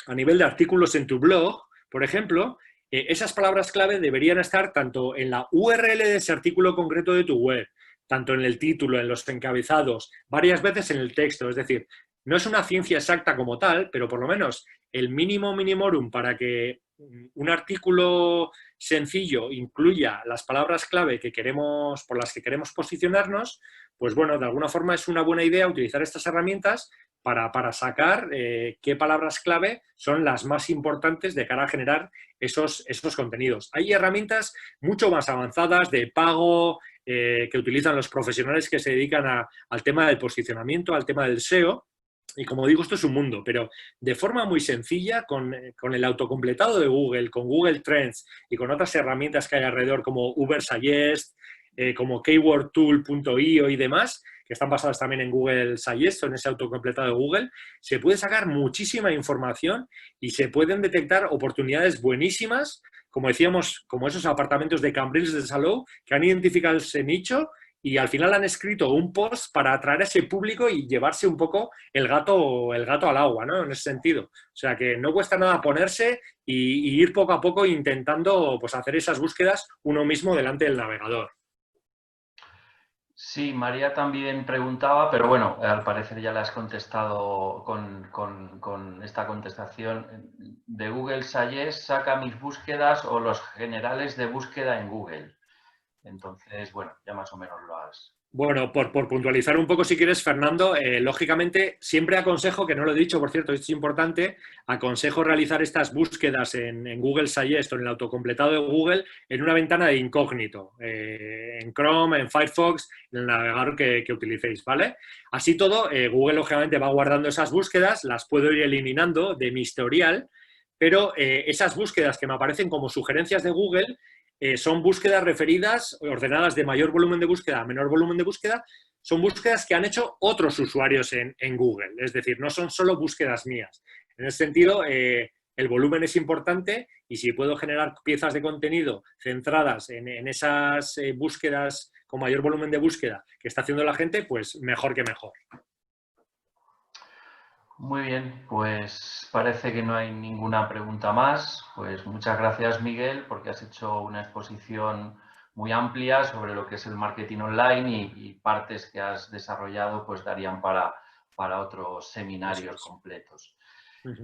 a nivel de artículos en tu blog, por ejemplo, esas palabras clave deberían estar tanto en la URL de ese artículo concreto de tu web, tanto en el título, en los encabezados, varias veces en el texto. Es decir, no es una ciencia exacta como tal, pero por lo menos el mínimo minimorum para que un artículo sencillo incluya las palabras clave por las que queremos posicionarnos, pues bueno, de alguna forma es una buena idea utilizar estas herramientas para sacar qué palabras clave son las más importantes de cara a generar esos contenidos. Hay herramientas mucho más avanzadas de pago que utilizan los profesionales que se dedican al tema del posicionamiento, al tema del SEO. Y como digo, esto es un mundo, pero de forma muy sencilla, con el autocompletado de Google, con Google Trends y con otras herramientas que hay alrededor como Ubersuggest, como keywordtool.io y demás, que están basadas también en Google Suggest, en ese autocompletado de Google, se puede sacar muchísima información y se pueden detectar oportunidades buenísimas, como decíamos, como esos apartamentos de Cambrils de Salou, que han identificado ese nicho y al final han escrito un post para atraer a ese público y llevarse un poco el gato al agua, ¿no? En ese sentido. O sea, que no cuesta nada ponerse y ir poco a poco intentando pues, hacer esas búsquedas uno mismo delante del navegador. Sí, María también preguntaba, pero bueno, al parecer ya le has contestado con esta contestación. De Google Suggest saca mis búsquedas o los generales de búsqueda en Google. Entonces, bueno, ya más o menos lo has... Bueno, por puntualizar un poco, si quieres, Fernando, lógicamente siempre aconsejo, que no lo he dicho, por cierto, esto es importante, aconsejo realizar estas búsquedas en Google Suggest o en el autocompletado de Google en una ventana de incógnito, en Chrome, en Firefox, en el navegador que utilicéis, ¿vale? Así todo, Google lógicamente va guardando esas búsquedas, las puedo ir eliminando de mi historial, pero esas búsquedas que me aparecen como sugerencias de Google son búsquedas referidas, ordenadas de mayor volumen de búsqueda a menor volumen de búsqueda, son búsquedas que han hecho otros usuarios en Google, es decir, no son solo búsquedas mías. En ese sentido, el volumen es importante y si puedo generar piezas de contenido centradas en esas búsquedas con mayor volumen de búsqueda que está haciendo la gente, pues mejor que mejor. Muy bien, pues parece que no hay ninguna pregunta más. Pues muchas gracias, Miguel, porque has hecho una exposición muy amplia sobre lo que es el marketing online y partes que has desarrollado pues darían para otros seminarios completos.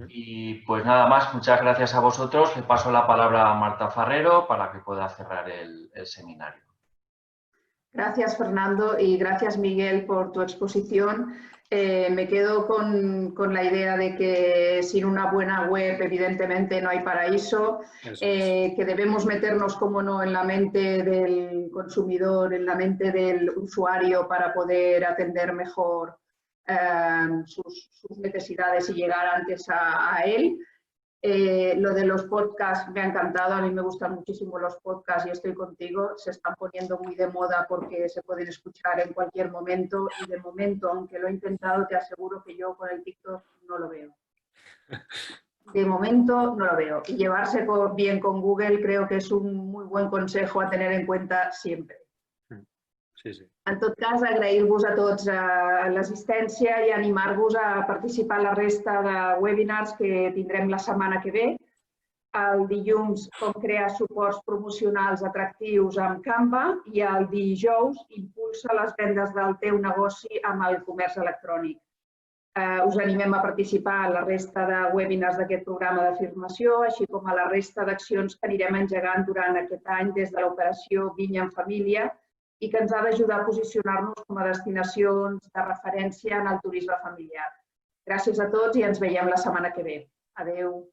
Y pues nada más, muchas gracias a vosotros. Le paso la palabra a Marta Farrero para que pueda cerrar el seminario. Gracias, Fernando, y gracias, Miguel, por tu exposición. Me quedo con la idea de que sin una buena web, evidentemente, no hay paraíso, que debemos meternos, como no, en la mente del consumidor, en la mente del usuario para poder atender mejor sus necesidades y llegar antes a él. Lo de los podcasts me ha encantado, a mí me gustan muchísimo los podcasts y estoy contigo, se están poniendo muy de moda porque se pueden escuchar en cualquier momento y de momento, aunque lo he intentado, te aseguro que yo con el TikTok no lo veo. De momento no lo veo y llevarse bien con Google creo que es un muy buen consejo a tener en cuenta siempre. Sí, sí. En tot cas, agrair-vos a tots l'assistència i animar-vos a participar en la resta de webinars que tindrem la setmana que ve. El dilluns, com crear suports promocionals atractius amb Canva i el dijous, impulsa les vendes del teu negoci amb el comerç electrònic. Us animem a participar a la resta de webinars d'aquest programa de formació, així com a la resta d'accions que anirem engegant durant aquest any des de l'operació Vinya en Família, i que ens ha d'ajudar a posicionar-nos com a destinacions de referència en el turisme familiar. Gràcies a tots i ens veiem la setmana que ve. Adéu.